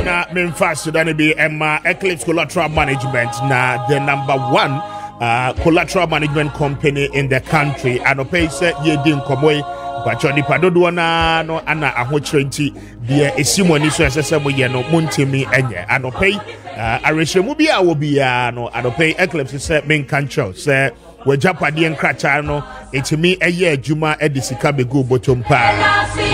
Na memfa Sudan be Emma Eclipse Collateral Management na the #1 collateral management company in the country. Anope se yedi nkomoy bacho nipa dodo na no ana ahochirenti de esimoni so esese moye no muntimi enye. Anope arehwemu bia wo bia no anope Eclipse se menkancho se wajapade nkracha no etimi eye adwuma edisika begu botompa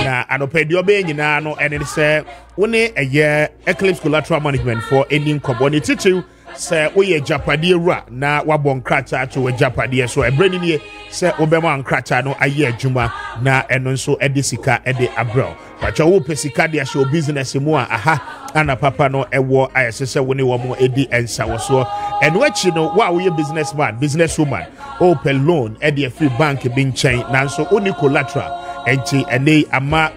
na anope de obe nyina no ene se woni eye Eclipse Collateral Management for any company teacher se we japade ewura na wabon nkracha to wajapade so ebrani nie se obema nkracha no aye adwuma na eno nso edisika ede abro pacha wo pesika de ahye business mu a aha ana papa no ewo ayesese woni wo mo edi ensa wo so eno achi no wa wo ye businessman businesswoman open loan ede free bank bi nchen nanso oni collateral enti ene ama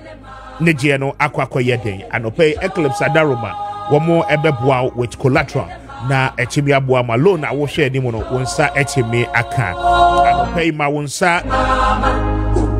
neje no akwakoye den anope Eclipse adaroma wo mo ebeboa with collateral na etimi aboa ma loan a wo hwe ni mu no wonsa etimi aka anope ma wonsa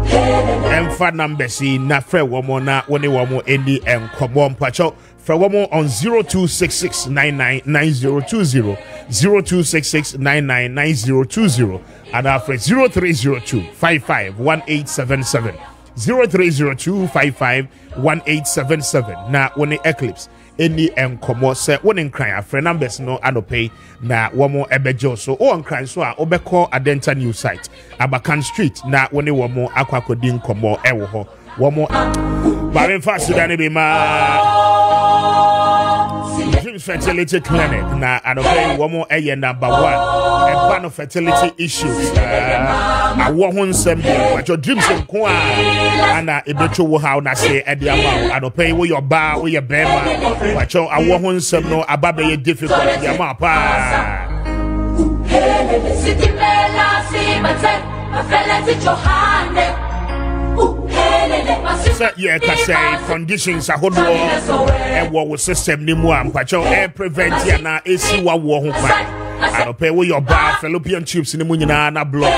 Emfa numbers na frɛ wɔn na wɔne wɔn eni nkɔmɔ mpacho frɛ wɔn on 0266999020 0266999020 and after 0302551877 0302551877 na wɔne Eclipse eni nkɔmɔ sɛ wɔne nkran afrɛ numbers no anopɛ na wɔn ɛbɛgye so o nkran so a obɛkɔ Adenta news site Abakan Street na wɔne wɔn akɔakɔdi nkɔmɔ ɛwɔ hɔ wɔn bare fa Sudan bi ma Dreams Fertility Clinic na anopɛ wɔn ɛyɛ #1 ɛba no fertility issues awɔ ho nsɛm bi wɔtɔ dreams nko a ana ebetwo wo ha na se ɛde ama anopɛ wo yɛ ba wo yɛ bɛma wɔtɔ awɔ ho nsɛm no aba bɛyɛ difficult ya ma pa Say yeah, say conditions are good. And what system ni mu ampacho prevent ya na esi wa wo ho pa. Anope wo your bar fallopian tubes ni mu nyina na block.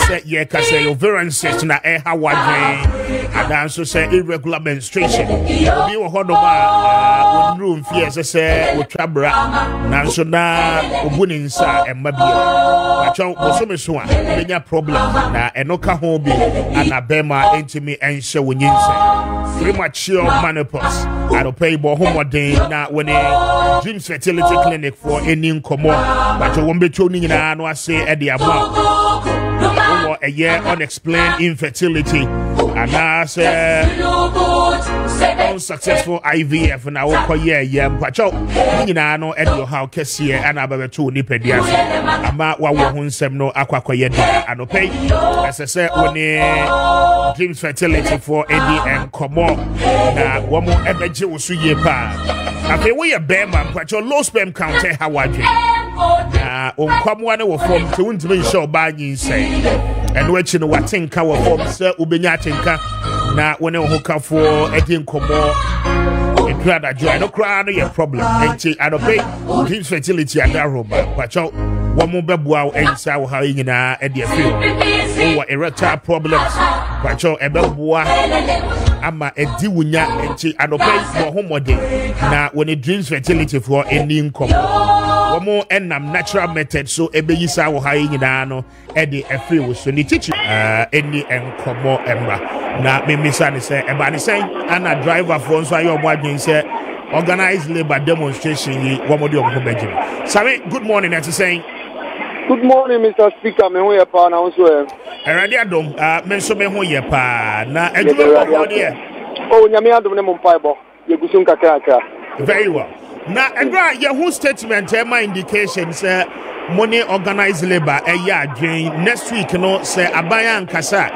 Say yeah, say ovarian cyst na ha wadwen. And also say irregular menstruation. Bi wo ho no ma room fear say wo trabra. Nanso na obuni nsa emma bia. Pacho bosome so a benya problem na enoka ho bi anabema entimi enhye wonyinse. Premature menopause. Anope bo homodin na when Dreams Fertility Clinic for any nkomo. But won beto ni nyina no ase e de aba. Or a year unexplained infertility and as unsuccessful IVF na wo year mpacho nyina no e de how kese and ababeto ni pedia ama wa wo ho nsem no akwakoye de anope asese woni Dreams Fertility for any nkomo na wo mo ebeje wo so ye pa afi wo ye bema mpacho low sperm count how wadwe na onkwamwa ne wo form te wuntime show ba nyinsɛ eno achi no watenka wo form sɛ ubenya atenka na wone ho kafo edi nkomo ekrada joy no kra no ye problem enti anope Dreams Fertility adaroma pacho wo mo beboa ensa wo ha nyina e de afio wo erectile problems pacho ebeboa ama edi wunya enti anope wo homode na when Dreams Fertility for any nkomo Omo enam natural method so ebeyisa wo ha nyina no e de afri wo so ni teach any enkomo emra na memisa ne se eba ne sen ana driver for so ayo mo adwen se organized labor demonstration yi wo mo de omo beji sabe good morning at saying good morning Mr. Speaker me ho ye pa na so erade adom me so me ho ye pa na adwuma ko de oh nyame adom ne mo mpaibo ye gusun kakra very well. Now, your statement, my indication, say, money organized labor, next week, you know, say, Abaya and Kasa,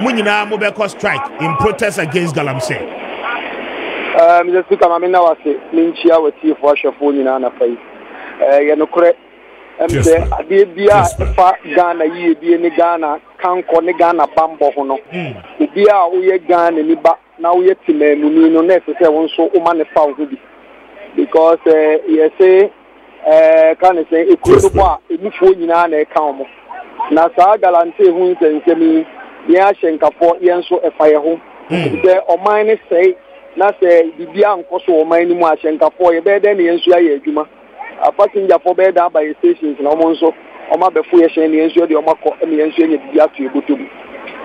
Munina Mobeko strike in protest against Galamsey. Mr. Speaker, I mean, now I say, Minchia with you for your phone in Anna Face. You know, correct. Say, I did be a far Ghana, ye be in Ghana, can't call Ghana Bambo, no. The Bia, we Ghana, and now we have to know necessary one so woman found to be. Because you say can say e kuno ba e mufo nyina na e kan mo na sa galante hu nsensemi ye ahyenkafo ye nso e fa ye ho The Omani say, not say the Bian Koso, Omani Mashenka for a bed and the Ensua Juma. A passenger for bed down by stations in Omonso, Oma Befuya Shen, the Ensua, the Omako, and the Ensua, the Yatu Butubi.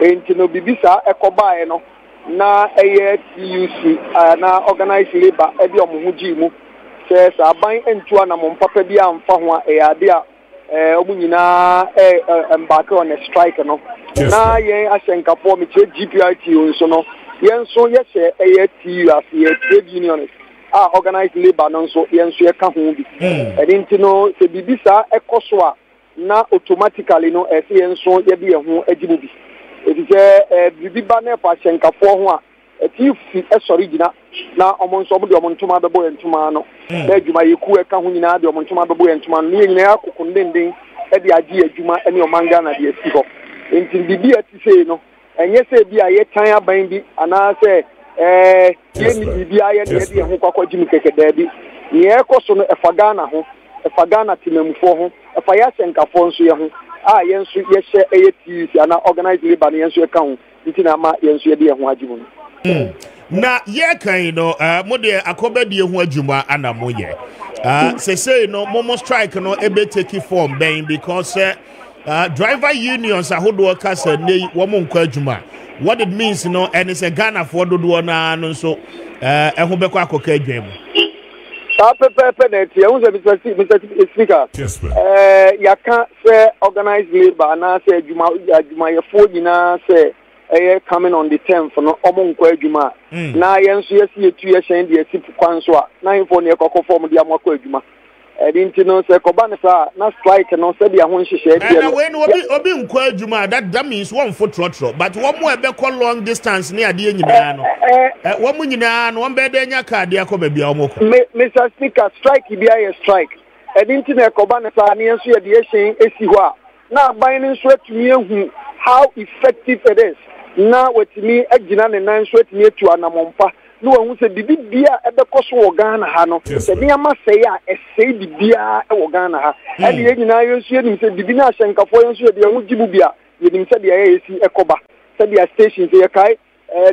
And to no Bibisa, Ecobaino, na ATUC, na organized labor, Ebi Omujimu, says, I bind into an among Papa Bian Fahua, a idea. Omunina embark on a strike no na yen asenka for me GPIT so no yen so yes ATU as a trade union organized labor no so yen so e ka ho bi edinti no se bibisa ekoso a na automatically no e yen so ye bi e ho agibu bi edije bibiba na fa asenka for ho a eti fi esorigina na omonso omo de omontuma bebo entuma no na adwuma yeku eka ho nyina de omontuma bebo entuma no nyina akokondenden e de agi adwuma ene omanga na de esi ho enti bibi ati sei no enye se bi a ye tan aban bi ana se ye ni bibi aye de ho kwakwaji mu keke da bi ye ekoso no efaga na ho efaga na timemfo ho efa ya senkafo nso ye ho a ye nso ye hye ATC ana organized labor ye nso e ka ho enti na ma ye nso ye de ho agimu na ye kan no mo de akobadie ho adwuma ana mo ye say no momo strike no ebe take form ben because driver unions ahodo kasa nei wo mo nkwa adwuma what it means no and it's a Ghana for dodo na no so ho beko akoka adwam pepe net ye unse Mr. Speaker ya kan say organized labor na say adwuma ye fo nyina say coming on the 10th no omonkwa adwuma na yenso yesi etu ye hyen de asipu kwanso a na info ne ekoko form de amako adwuma edinti no se koba ne sa na strike no se de ho nhyehyɛ die no we no obi nkwa adwuma that means one foot trotro but one more be call long distance ne ade nyina no one mu nyina no one be de nya card akoba bia omoko Mr. Speaker strike bia ye strike edinti na koba ne sa ne yenso ye de hyen esi ho a na aban ne nso atumi ehu how effective it is na wetimi agina ne nan so etimi etu anamompa no hu se bibia ebekoso wo Ghana ha no se niama sei a esei bibia e wo Ghana ha e de nyina yensu enim se bibi na ahyenkafo yensu de hu gibu bia yenim se de esi ekoba se de station se kai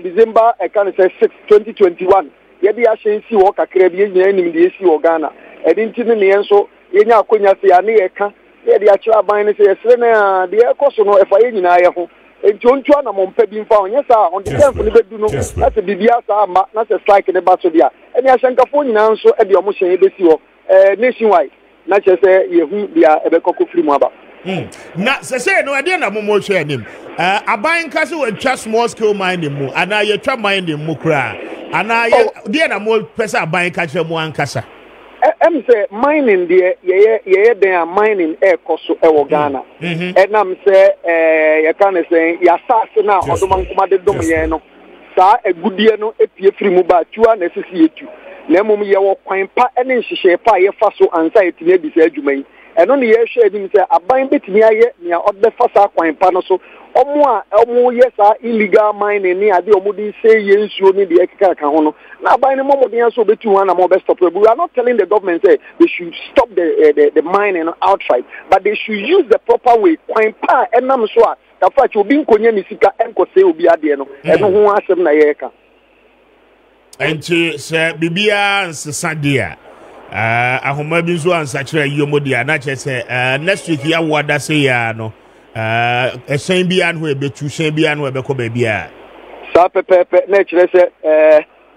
December e kan se 6 2021 ye de ahyensi wo kakra bi nyina enim de esi wo Ghana edinti ne yenso yenya akonya se ya ne ye ka ye de akira ban ne se yesre na de ekoso no efa ye nyina ye ho entontua na mompa bi mfa onye sa on the temple ne bedu no na se bibia sa ma na se strike ne ba so dia eni ahyenkafo nyina nso e de omo hyen e besi ho nationwide na che se yehu bia e be kokko firi mu aba na se no ade na momo hwe anim aban ka se watwa small scale mining mu ana ye twa mining mu kra ana ye de na mo pesa aban ka kire mu ankasa say mining there ye there mining koso e wo Ghana enam say ye kan say ya sase na odomankoma de dom ye no sa egudie no epie firi mu ba tua na sisi etu na mum ye wo kwan pa ene nhyehyɛ pa ye fa so anxiety na bi sa adwuma yi eno ne ye hwɛ edim say aban betimi aye nea odbe fa sa kwan pa no so omo ye sa illegal mining ni ade omo di say ye nsuo ni de ekeka ka ho no na aban ne momo de so betu ho na mo be stop. We are not telling the government say they should stop the mining outright, but they should use the proper way kwan pa enam so a da fa che obi nkonya ni sika enko say obi ade no eno ho asem na ye ka enti se bibia nsesa dia ahoma bi so ansa kire yomodia na che se next week ya wada say ya no esen bia no ebetu sen bia no ebekọ ba bia sa pepe na kire se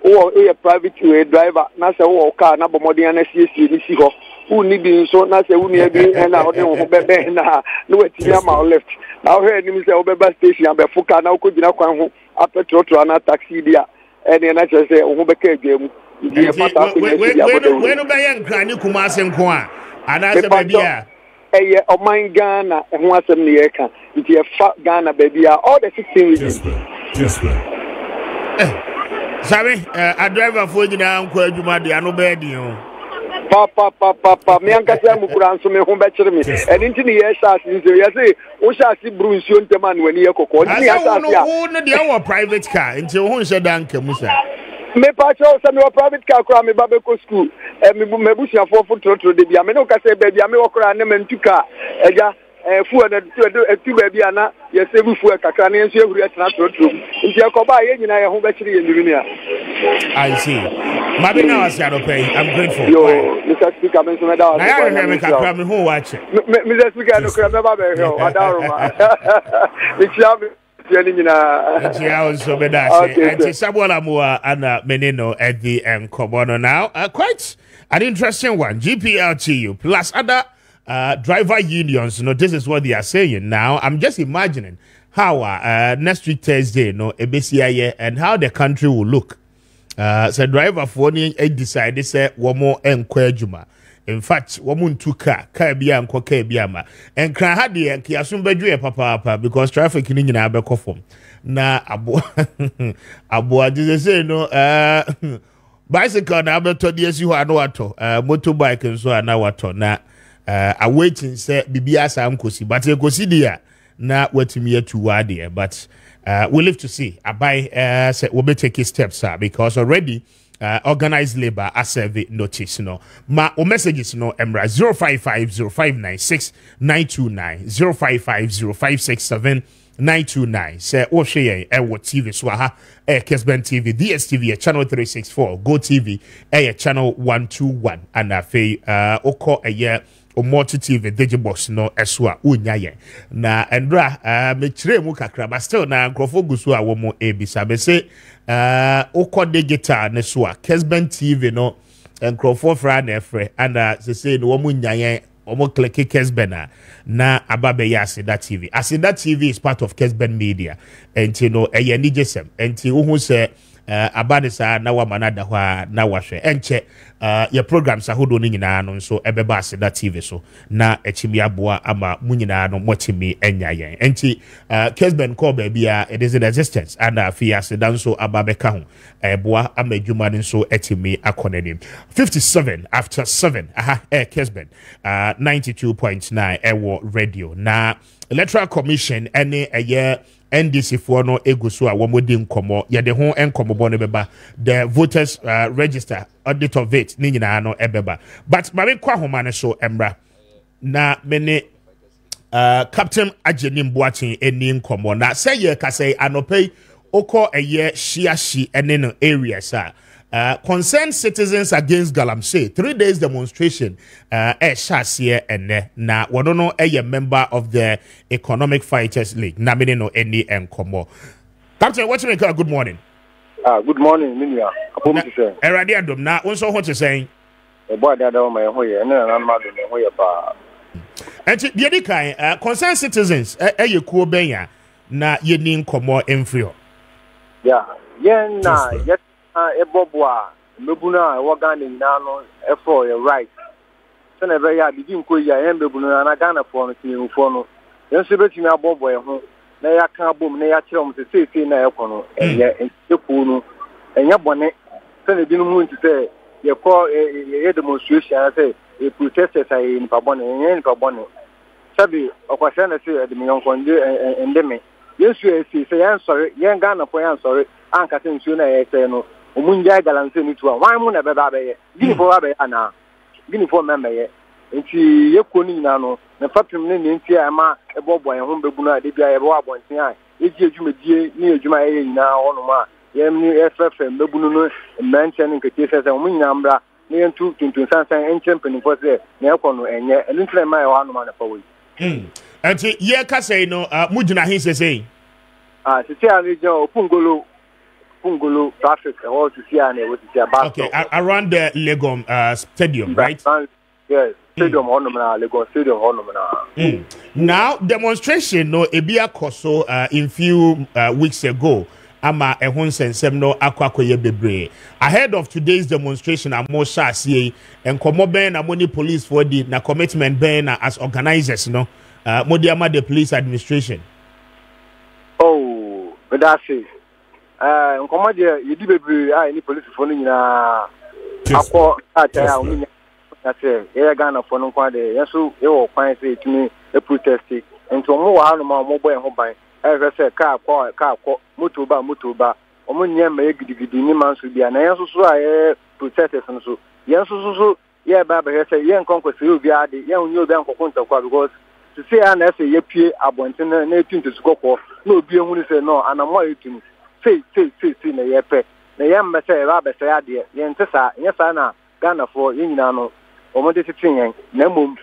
wo a private way driver na se wo car na bomodin na siesie ni si ho uni bi so na se uni bi na ho de ho bebe na no wetimi ama left na ho enim se obeba station abefo car na ukogina kwan ho apetrotro na taxi dia ene na kire se ho beka adwamu we no be yan krani kuma asenko a ana se ba bia eye oman Ghana ho asem ne ye ka nti e fa Ghana ba bia all the 16 regions yes Sabe, a driver for nyina nkwa adwuma de ano ba di ho. Pa me anka se amukura nso me ho be kire me. Eni nti ne ye shasi nso ye se wo shasi bru nsuo ntema na wani ye kokko. Nti ya shasi a. Wo no de our private car, nti wo nse danka musa. Me pa cho se me private car kura me ba be ko school. Me busia fo trotro de bia me no ka se ba bia me wo kura na mentuka. Eja fu na tu ba bia na ye save fu kakra na enso ehuru etna trotro nti akoba ye nyina ye ho ba kire ye nurumia. I see. Mabina was pay. I'm grateful. Yo, Mr. Speaker, me so me da. Na ya me kakra me ho watch. Mr. Speaker no kra me ba be ho. Adaroma. Me chia me I also be that. And Sabuala Mua and Menino at the Kobono now. Quite an interesting one. GPLTU plus other driver unions. You know, this is what they are saying now. I'm just imagining how next week Thursday, you know, ABCIA and how the country will look. So driver for decided say one more encouragement. In fact, woman took car biya and biama and cry had the kiasum bedue papa because traffic in Abercofom. Na abo just say no bicycle na abeto DS you are no ato motorbike and so na wato na awaiting say bibia sa amkosi but e go see there na watimi to wade but we'll live to see abai say we be take steps because already organized labor as survey notice no ma o messages no emra 0550596929 0550567929 say o hwe e wo TV so ha Kesben TV DSTV channel 364 Go TV channel 121 and afei oko multi TV Digibox no eswa unya ye na endra me kire mu kakra but still na nkrofo gusu a wo mo ebisa be say oko digital ne so a Kesben TV no nkrofo fra na efre and say no wo mo nya ye omo click Kesben na ababe ya Aseda TV. Aseda TV is part of Kesben Media and you know ni jesem and you who say abanisa na wa manada hwa na wahwe enche your programs ahodo ni nyina no so ebeba Aseda TV so na echimi aboa ama munyina no motimi enya yen enti Kesben call baby it is in existence and afia Aseda so ababeka ho eboa amadwuma nso etimi akonanim 57 after 7 Kesben 92.9 ewo radio na electoral commission any a year NDC for no egusu a womodi nkomo ye de ho enkomo bo no beba the voters register audit of it ni nyina no ebeba but mame kwa homa ne so emra na mene Captain Ajeni Mboachen eni nkomo na say ye ka say anopai oko eye shiashi ene no areas concerned citizens against Galamsey 3 days demonstration shasiye ene na wono a member of the Economic Fighters League na mene no any enkomo. Captain, what you make? Good morning. Good morning, Minia. Eradi adom na unso ho to say e boy da da my hoye na na madu me hoye pa. Enti de di kan concerned citizens ye kuo benya na ye ni nkomo emfrio. Yeah, yen na yet ebobwa mebuna wagane nano for your right so na be ya bidi nko ya yen bebuna na Ghana for no tinfo no yen so betimi abobo e ho na ya kan abom na ya kire om se sei na e kono eye eku no enya bone so na binu mu ntise ye ko ye demonstration say e protesters ai ni pa bone yen ni pa bone sabi okwase na say de mi yonko ndeme yesu esi say yan sorry yen Ghana for yan sorry anka se nsu na ye say no omunja Galamsey ni tuwa wan mu na beba be ye gini fo ba be ana gini fo member ye nti ye ko ni nyina no na fapim ne nti ama ebobo ye ho bebu na de bia ye bo abonten a eji adwumadie ni adwuma ye nyina hono ma ye ni FFM bebu no mention nkete sese omun nyina mbra ne yentu tuntunsansan enchempeni fo se na ekono enye enu ntire ma ye hono ma na fa we nti ye ka say no mujina hin sese sese ani jo Pungolo traffic all to see and what to see about. Okay, around the Legom stadium, right? Yes, stadium Lagos stadium Now demonstration no ebia koso in few weeks ago ama ehon sensem no akwakoye bebre. Ahead of today's demonstration amo sha see enkomo ben na money police for the na commitment ben as organizers no modi ama the police administration. Oh, but that's it. Nkomo de yedi bebre ni police for no nyina akọ ataya o nya say e Ghana for no kwa de yeso e wo kwan say etumi e protest nti omo wa no ma omo boy ho ban e say ka akọ moto ba omo nya ma gidigidi ni manso bia na yeso so a protesters no so yeso so ye ba ba say ye nkonko say obi ade ye onye obi ankoko ntakwa because to say an essay ye pie abonten na etin to sukoko na obi ehunu say no anamo etin say na ye pe na ye mbese e ba bese ade ye ntesa ye sa na Ghana for yina no omode titin yen na mom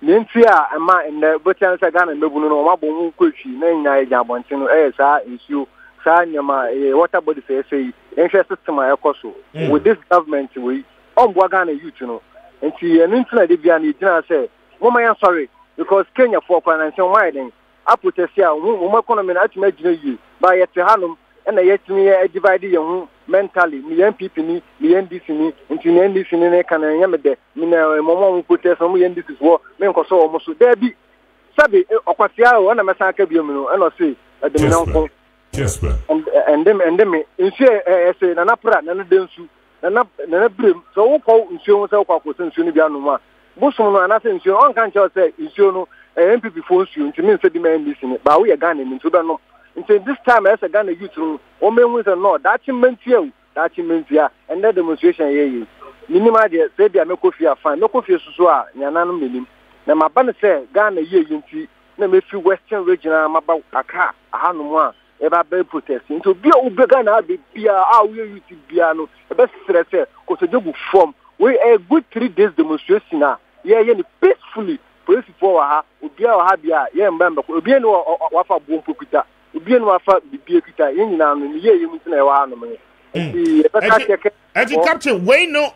ne nti a ama en botian say Ghana mebunu no mabon mu kwetwi na nyina ye abonten no e sa nsuo sa nyama water body say interest system ekoso with this government we ombo Ghana youth no nti en ntina de bia na gina say mama yan sorry because Kenya for financial widen apotesia wo economy na atuma gina yi ba yete hanum na yetumi divide yen mentally mi MPP ni mi NDC ni nti ni NDC ni ne kan yen me de mi na momo protest mo NDC wo me nkoso o mo so da bi sabe okwasia o na mesa aka bi mu no na say de mi nanko yes sir and them nse say na napra na densu na brem so wo ko nsuo so kwa ko nsuo ni bia no ma busum no anase nsuo on kan che say nsuo no MPP for nsuo nti me se di man NDC ni ba wo ye Ghana ni nti do no nti this time as a Ghana youth no o menwu say no that mentia and the demonstration ye minima de say dia mekofia fan mekofia susu a nyana no menim na maba say Ghana ye nti na me fi western regional maba aka ahanu a e ba be protest nti obi a obi Ghana be bia a wo youth bia no e be stress ko so jogu from we a good 3 days demonstration a ye ni peacefully police for ha obi a ha bia ye mbamba obi ni wafa bompo kuta obi ni wafa bibie kuta ye nyina no ye nti na e wa no me Captain, we know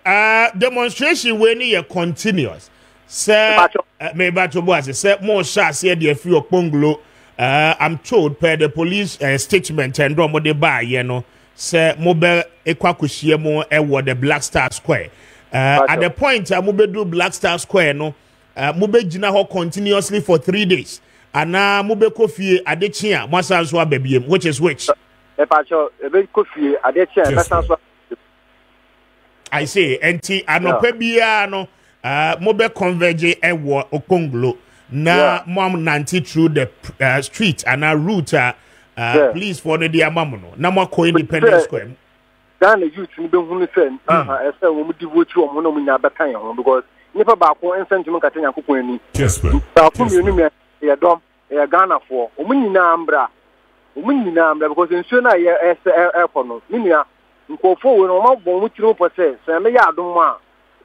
demonstration when you continuous. Sir, me bato boys, sir, more shots here the few Ponglo. I'm told per the police statement and Romo de Ba, you know, sir, mobile Ekwakushia mo ewa the Black Star Square. At the point, mube do Black Star Square, no, mube jina ho continuously for 3 days. And now mube kofi adechia, masanswa baby, which is which. I say, enti anopebia no mobe converge ewo Okonglo na mom nanti through the street and a route please for the amamono na mo ko Independence Square dan youth ni be hunu sen ese wo mu devote wo mo no mu nya bekan ho because nipa ba ko ensentimo katanya kokon ani yes sir ba ko mi enu me ya dom ya Ghana for o mu nyina ambra because nsuo na ye airport no minia nkofo we no mabon mu tiro pote se me ya adom a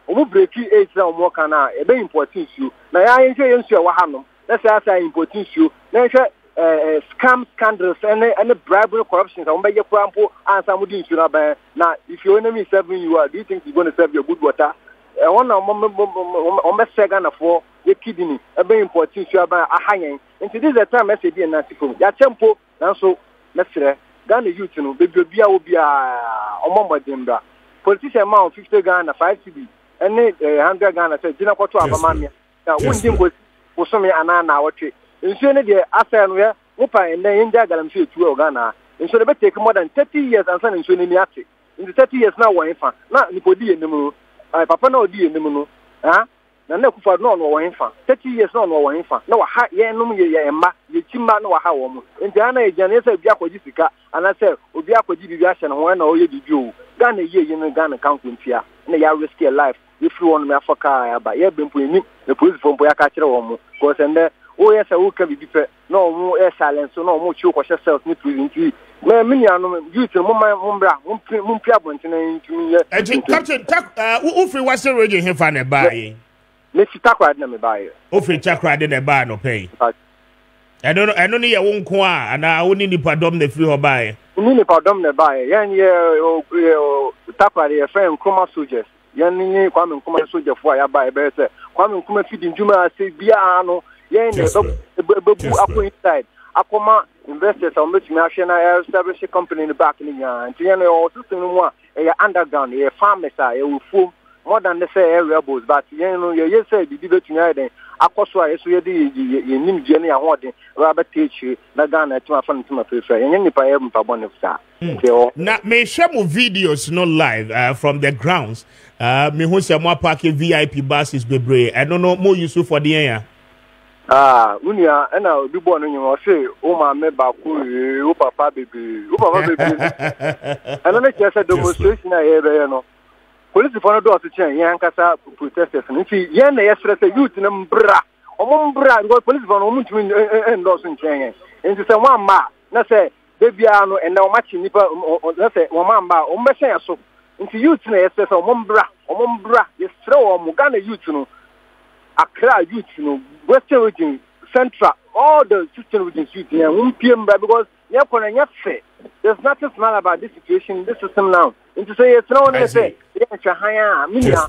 o mu breaki 8 na o mo kana e be important nsuo na ya yen hwe nsuo wa hanom na se asa important nsuo na hwe scam scandals and bribery corruption so be ye kwampo ansa mu di nsuo na ba na if you enemy serving you do you think you going to serve your good water one na o me sega na for ye kidney e be important nsuo ba ahanyen into this the time say be na sifo ya tempo nanso mesre Ghana youth no be bia wo bia omomodimba politician man 50 Ghana 5 cedi ene 100 Ghana say jina kwato abamamia na wundi ngo wosome ana na wotwe nsuo ne de asa no ye wopa ene yinja galamfi etu o Ghana nsuo ne be take more than 30 years ansa nsuo ne ni ate in the 30 years na won fa na nipodi enim papa na odi enim no na kufa no no won fa 30 years no no won fa na wa ha ye num ye emma ye chimba na wa ha wo mu nti ana ye jane se bia kwaji sika ana se obi akwaji bibi ahye no na o ye bibi o Ghana ye no Ghana kan kuntia na ya risk your life if you want me afaka ya ba ye bempo eni the police fompo ya ka kire wo mu because ende o ye se o ka bibi pe na o mu e silence na o mu chi o kwhye self ni prison ti na minia no youth mo mbra mo pia bontena ntumi ye Captain who free Western region here fa na ba yi me Takra na me buy. Ofri Takra de na ba no pay. I don't need a wonko a ana woni nipa dom na free ho buy. Ni nipa dom na buy. Yan ye Takra de friend Nkrumah soldiers. Yan ni Kwame Nkrumah soldier for ya buy be say Kwame Nkrumah feed njuma say bia no yan ne bebu akọ inside. Akoma investors on which me ahwe establish a company in the back ni yan. Nti yan o system no a e underground e farmers a e wo more than the say area boys but you know you say the debate then akoso a yeso ye de nim je na yahodin ba ba teach na Ghana tima fan tima prefer yen nipa ye mpa bone fsa na me share mo videos no live from the grounds me hu se mo park VIP buses bebre I don't know mo use for the area unia na obi bo no nyimo say o ma me ba ko o papa bebe ana na kese demonstration na ye be no police for no do to change yan kasa protesters nti yen na yesre say youth na mbra omombra because police for no much endorse nchen nti se one ma na say bebia no ene o match nipa na say one ma o mbehyen so nti youth na yes say omombra yesre o mo Ghana youth no Accra youth no Western region Central all the Eastern regions youth yeah because there's nothing small about this situation this system now nti say yes no one say yeah minia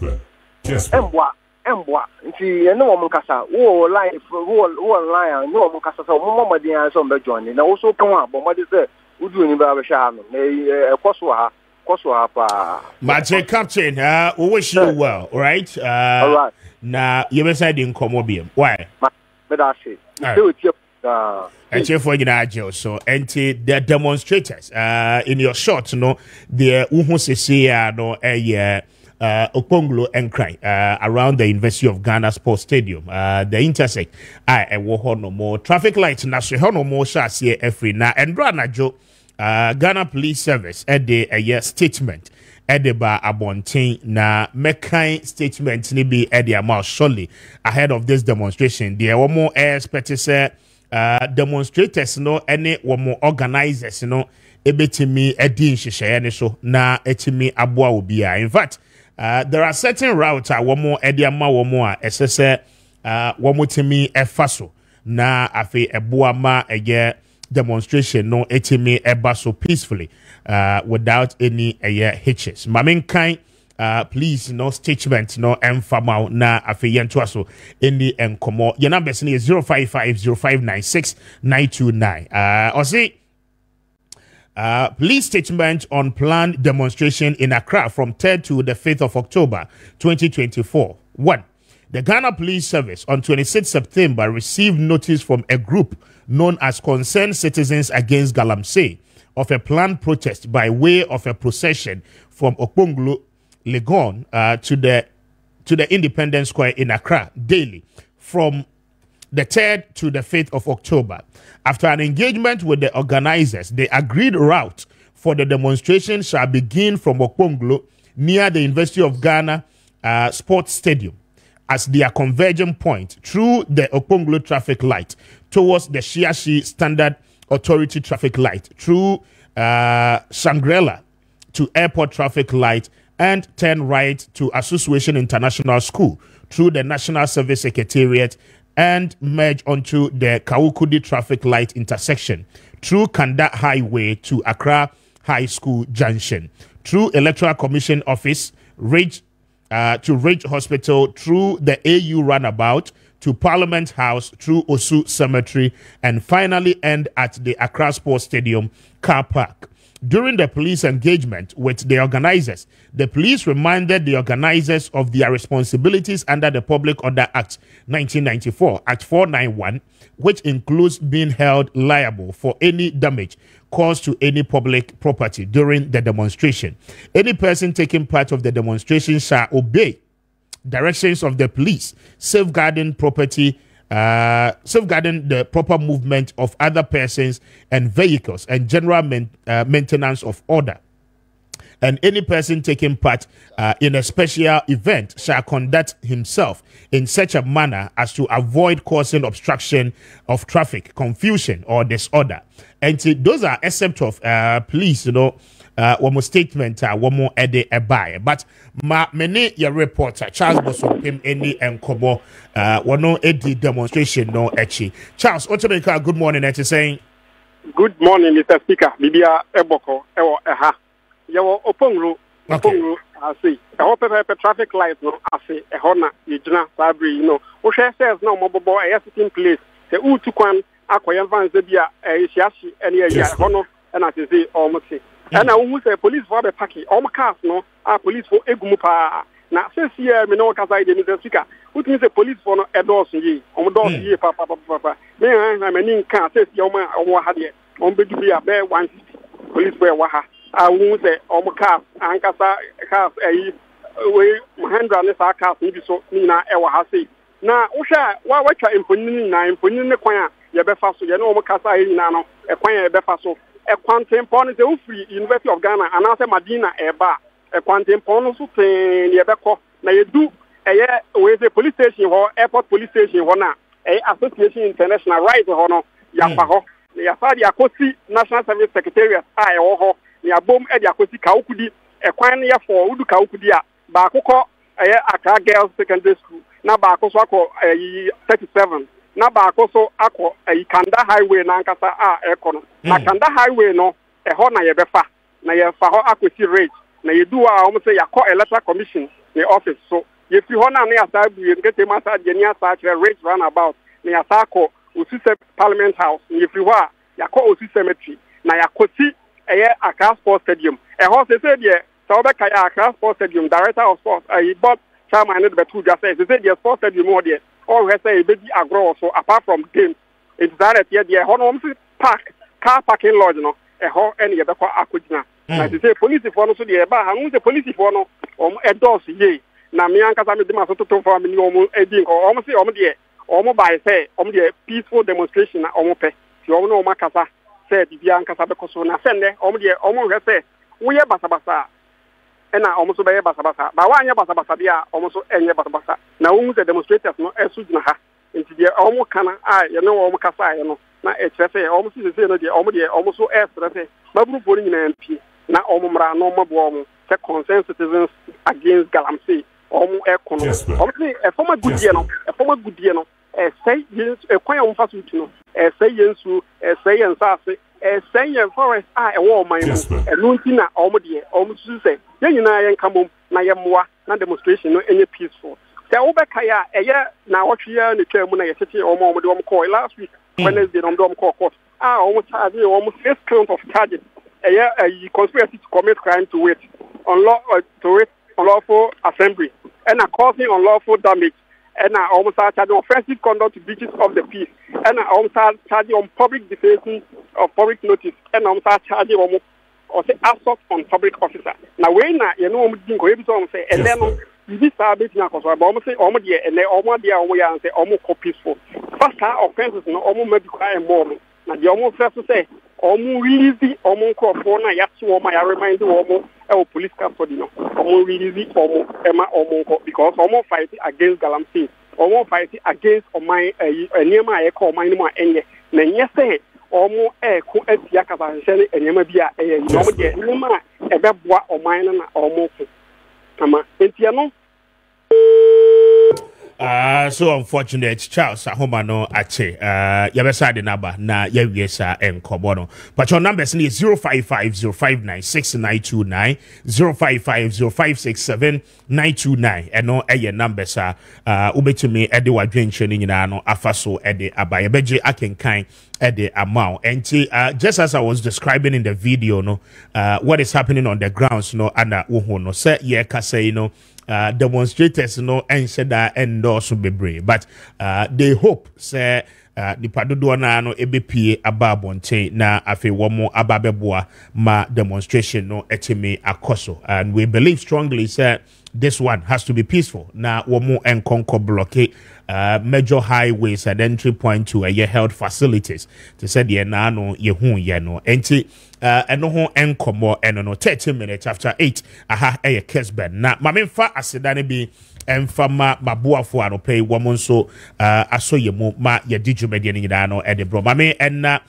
Embwa nti ene wo mkasa wo live wo online no wo mkasa so mo modin an so mbe join na wo so kan abomode se udu ni ba behwa no na ekoso ha pa Mache captain we wish you well, all right? All right. Na you be say din komo biem. Why? Me da say. For you so anti the demonstrators in your short no the uhu sese no Okponglo and cry around the University of Ghana Sports Stadium. The intersect I wo no more traffic lights na so no more sha see every na and rana jo Ghana Police Service at the statement at the bar abontin na mekai statement ni be at the mouth surely ahead of this demonstration. There were more expect say demonstrators no any one more organizers no ebetimi edi nhyehyɛ ne so na etimi aboa obi a. In fact there are certain routes one more ediama one more SSA one more timi efaso na afi eboa ma demonstration no etimi eba so peacefully without any hitches. Maminkai please no statement no emfamau na afi yento aso any enkomo. Your number is 0550596 or say police statement on planned demonstration in Accra from 3rd to the 5th of October 2024. 1. The Ghana Police Service on 26 September received notice from a group known as Concerned Citizens Against Galamsey of a planned protest by way of a procession from Okponglo, Legon to the Independence Square in Accra daily from the 3rd to the 5th of October. After an engagement with the organizers, the agreed route for the demonstration shall begin from Okponglo near the University of Ghana Sports Stadium as their converging point through the Okponglo traffic light towards the Shiashi Standard Authority traffic light through Shangri-La to Airport traffic light and turn right to Association International School through the National Service Secretariat and merge onto the Kawukudi traffic light intersection through Kanda Highway to Accra High School Junction, through Electoral Commission Office, Ridge Hospital, through the AU Runabout to Parliament House, through Osu Cemetery, and finally end at the Accra Sports Stadium car park. During the police engagement with the organizers, the police reminded the organizers of their responsibilities under the Public Order Act 1994, Act 491, which includes being held liable for any damage caused to any public property during the demonstration. Any person taking part of the demonstration shall obey directions of the police, safeguarding property, safeguarding the proper movement of other persons and vehicles and general maintenance of order. And any person taking part in a special event shall conduct himself in such a manner as to avoid causing obstruction of traffic, confusion, or disorder. And those are except of police, you know, one more statement, one more ede a buy. But many your reporter Charles Bosso him any and Kobo one no edi demonstration no echi. Charles Otomeka, good morning. It's saying good morning, Mr. Speaker. Bibia Eboko ewo eha. Yawo Okponglo I say I hope a traffic light no I say a hona yijna sabri you know. O share says no mobobo a sitting place. The utukwan akoyan van zebia shiashi any ya hono and I say almost and I who say police for the party all cars no police for egumupa na says here me no kasa ide Mr. Speaker who means the police for no endorse ye ye papa me I mean can says your man or had ye on be do ya bear 160 police for waha I won't say cars and kasa cars we Mahendra ne sa cars ni so ni na e wa ha say na wo hwa wa watwa imponin ne kwan ye be fa so ye no kasa yi na no e kwan ye be fa so a quantum pon is a free University of Ghana and also Madina Eba a quantum pon so near Beko. Now you do a police station or airport police station one Association International right hono ya fa ho ya fa dia kosi National Service Secretariat a ho ya bom e dia kosi Kawukudi ekwan ne ya for udu Kawukudi a ba akokọ Accra Girls Secondary School na ba akoso akọ 37 na ba akoso akọ Kanda Highway na nkasa a ekono na Kanda Highway no ho na ye befa na ye fa ho akosi rate na ye du a say yakọ Electoral Commission the office so ye fi ho na na ya sa bu ye ngete masa de ni asa kire rate roundabout na ya sa akọ Osise Parliament House ye fi ho a yakọ Osise Cemetery na yakosi Accra Sports Stadium ho se de so be kaya Accra Sports Stadium director of sports board chairman the betu just say the sports stadium more there all we say be di agro so apart from games it's that here there ho no park car parking lodge no ho any ye be kwa akogina na say police for no so there ba hanu say police for no endorse ye na me ankasa me dem asoto for me ni edi nko say there by say there peaceful demonstration na pe ti no makasa say bibia ankasa be koso na sende there we say we ye basabasa ena almost be basabasa ba wa anya basabasa bia almost enye basabasa na wo the demonstrators no esu gina ha nti de kana ye no kasa ye no na e trefe almost say no de almost so say maburu bori nyina mpi na mra no mabo say concerned citizens against Galamsey ekono say e former good year no say kwan fa so no say yensu say yensase say yen forest e wo man no nti na de say yen nyina yen kamom na yemwa na demonstration no enye peaceful say wo beka ya eye na wotwe ne twa mu na yetete de call last week Wednesday no call court charge first count of charges a conspiracy to commit crime to wait unlawful assembly and causing unlawful damage and charging offensive conduct to breaches of the peace and charging on public defacing of public notice and charging or say assault on public officer. Now when you know say and then this bit na cause but say there and there we and say peaceful. First offenses no maybe quite more. Now the first to say release the call na yatsu ya remind police custody no release because fight against Galamsey fight against my niema call my niema enye na yes say ko atia kabanhye enyema bia no de niema ebeboa na ko ama entia no so unfortunate Charles Ahoma no ache yabesa de number na yawiesa enkobo no but your numbers is 0550596929 0550567929 eno eye numbers ubetumi ede wadwenche ni nyina no afaso ede abaye beje akenkan ede amount and just as I was describing in the video no what is happening on the grounds no ana wo no say ye ka say no demonstrators no ense da endorse bebre but they hope say the padodo na no ebepie ababonte na afi womo ababeboa ma demonstration no etimi akoso and we believe strongly say this one has to be peaceful na womo enkonko blockade major highways and entry point to health facilities to say the na no yehu ye no enti eno ho enkomo eno no 30 minutes after 8 aha Kesben na mamemfa asedane bi emfama mabuafo anope womonso asoyemu ma ye dijumede ni nyina no edebro mame enna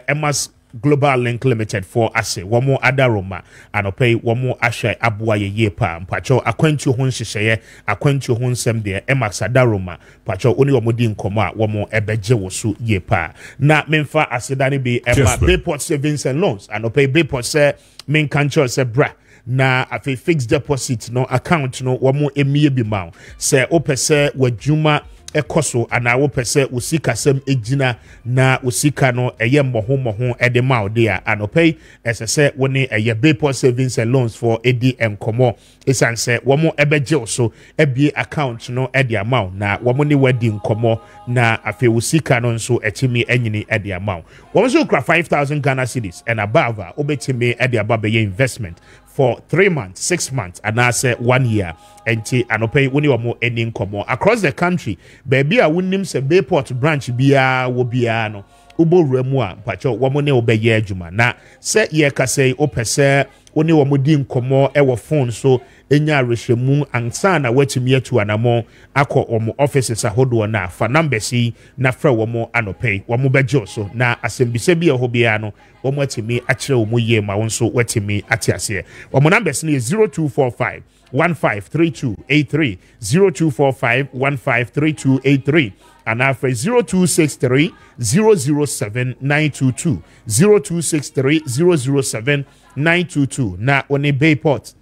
emas Global Link Limited for ase womo adaroma anope womo ahwe aboa ye pa mpacho akwantu ho nhyehyeye akwantu ho nsem de emas adaroma mpacho oni womo di nkomo a womo ebeje wosu ye pa na memfa asedane bi ema Bayport Savings and Loans anope Bayport se men kancho se bra na afi fixed deposit no account no womo emie bi ma se opese wadwuma ekoso ana wo pese usika sem ejina na usika no eye moho ede ma ode a anopay esese woni eye Bayport Savings and Loans for edi enkomo esanse womo ebeje so ebie account no ede amount na womo ni wadi nkomo na afi usika no nso etimi enyini ede amount womo so kra 5,000 Ghana cedis and above obetimi ede ababa ye investment for 3 months, 6 months, and I say 1 year. And anope woni omo eni nkomo across the country. Baby a wunim se Bayport branch bia wo bia no. ubowura mu a mpacho wo mo ne obeye adwuma na se ye kase opese oni wo mo di nkomo ewo phone so enya rehwemu ansa na watimi atu anamo akọ omo offices ahodo na fa numbers yi na fra wo mo anopay wo mo bejo so na asembise bi eho bia no wo mo atimi akire wo mo ye ma won so watimi atiase wo mo numbers ni 0245 153283 0245 153283 and after 0263 007 922 0263 007 922 na one Bayport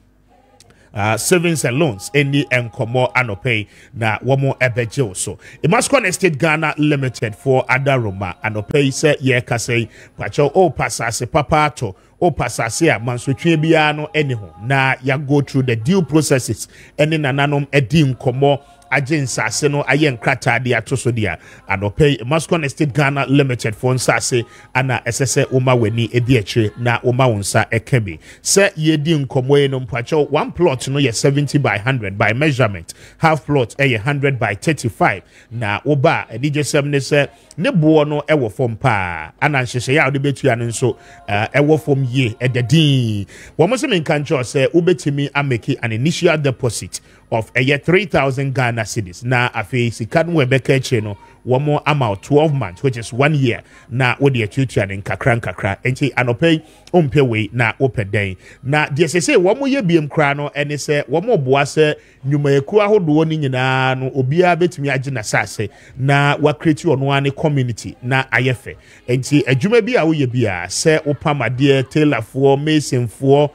savings and loans any enkomo anopay na womo ebeje so Imascon Estate Ghana Limited for Adaroma anopay se ye kase pacho o pasase papato o pasase a mansotwe bia no anyho na ya go through the due processes any nananom edi nkomo agency ase no ayen krata de atoso dia anopay Imascon Estate Ghana Limited for nsase ana esese oma weni edi eche na oma wonsa ekebe se ye di nkomo e no mpacho one plot no ye 70 by 100 by measurement half plot e 100 by 35 na oba edije sem ne se ne bo no ewo fom pa ana nhyehyɛ ya de betu ya nso ewo fom ye ededin wo mo se men kan cho se ubetimi ameki an initial deposit of 3,000 Ghana cedis na afi sika no ebeka eche no womo amount 12 months which is 1 year na wodi atutua ne nkakra enti anopay ompewe na opeden na de sese womo ye biem kra no ene se womo boa se nyumayeku ahodo ni nyina no obia betumi age na sase na wa create ono ane community na ayefe enti adwuma bi a wo ye bia se opamade tailorfo masonfo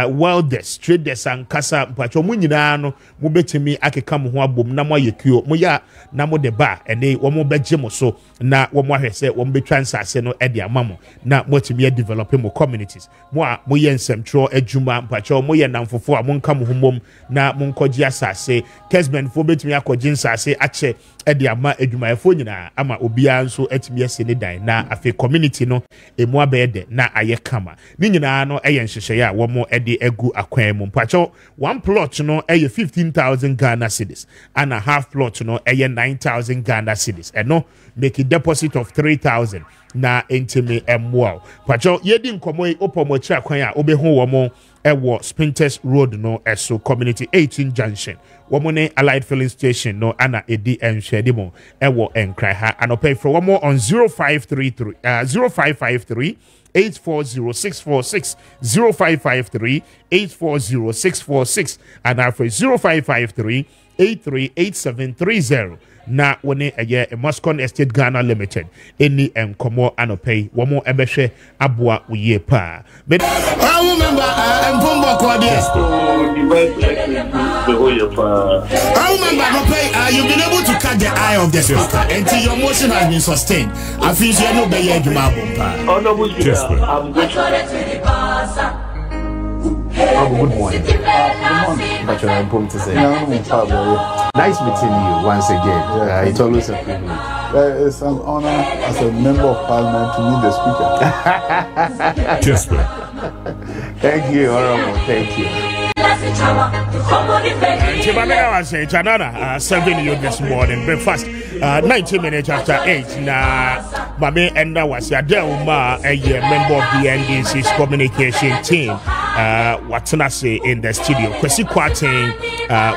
welders traders ankasa mpacho mu nyina no mu betumi akeka mo ho abom na mo ayekuo mo ya na mo de ba ene womo beje mo so na womo ahwese womo betwa nsase no e de amamo na mo timi develop mo communities mo a mo ye nsɛmtro adwuma mpacho mo ye namfofo a mo nka mo homom na mo nkɔgye asase kesben fo betumi akɔgye nsase ache e de ama adwumayefo nyina ama obia nso atimi ase ne dan na afi community no emu abede na aye kama ni nyina no eye nhyehyɛ ya womo ede egu akwan mu mpacho one plot no eye 15,000 Ghana cedis and a half plot no eye 9,000 Ghana cedis eno make a deposit of 3,000 na entime emwa mpacho yedi nkomo opomo chi akwan a obehu womo ewo Spinters Road no eso community 18 junction womo ne Allied filling station no ana edi enhwedimo ewo enkrai ha anopay for womo on 0553 0553 840-646 0553 840-646 and after 0553 838730 na wone eye Imascon Estate Ghana Limited any enkomo anopay womo ebehwe aboa uye pa but I remember Mpombo Kwadia I remember anopay you've been able to catch the eye of the speaker until your motion has been sustained I feel you no be here juma bompa I'm good good morning. But you're important to say. Nice meeting you once again. It's always a privilege. It's an honor as a member of parliament to meet the speaker. Thank you, Honorable. Thank you. It's 7 you this morning. Breakfast 90 minutes after 8. Now, Mame Enda was a Delma, a member of the NDC's communication team. What's I say in the studio? Kwesi Kwarteng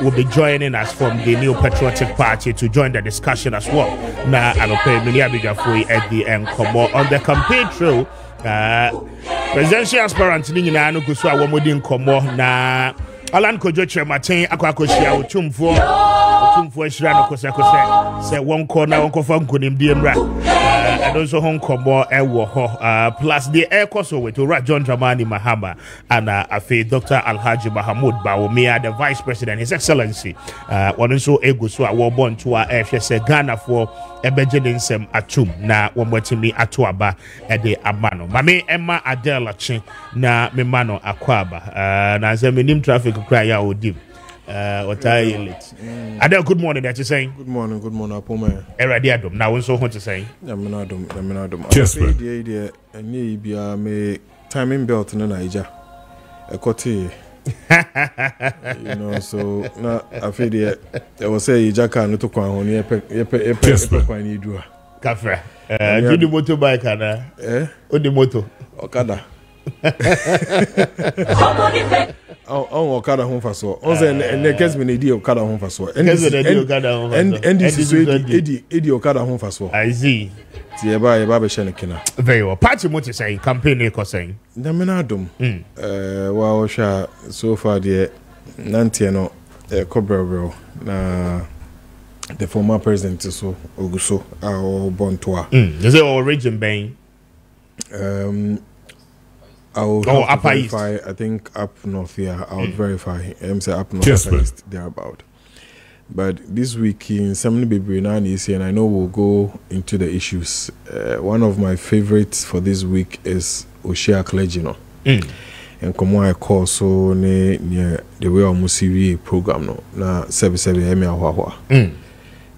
will be joining us from the New Patriotic Party to join the discussion as well. Now, I'll pay many abigafui at the end. Come on the campaign trail. Presidential aspirant ni na no kuso awomodi nkomo na Alan Kojo Chematen akwakoshia otumfo ashira no kose se wonko na wonko fa nkonimdie mra adonso honkomo ewo ho plus the air course with John Dramani Mahama and afi Dr. Alhaji Mahmoud Bawumia the Vice President His Excellency wonso ego so awobon to ehwese Ghana for ebejede nsem atum na womwatimi atoaba ede amano mame Emma Adela Chi na memano akwaba na zeminim traffic cry ya odim what are you late? Adele, good morning. That you saying? Good morning, Apoma. Eradiadum. Now, what's so hot to say? Yaminadum. Just the idea, and ye be a timing belt in Niger. A cote. You know, so now I feel there was a Jacka no to Kwan, Yepe, you do. Kafra. Do the motorbike and the moto. Okada. Oh, Okada home for so. Also, and the case when they Okada home for so. And this is Eddie Okada home for so. I see. Very well. Party motor saying campaign saying. Naminadum. Well, so far the Nantiano Cobra na the former president so Oguso or Bontoa. Is it all region bang? I will have to verify. I think up north here. I would verify. Say up north east thereabout. But this week in Samni Bibrinani, and I know we'll go into the issues. One of my favorites for this week is Oshia Clergy. And come on, I call so near the way of Musivi program no na 77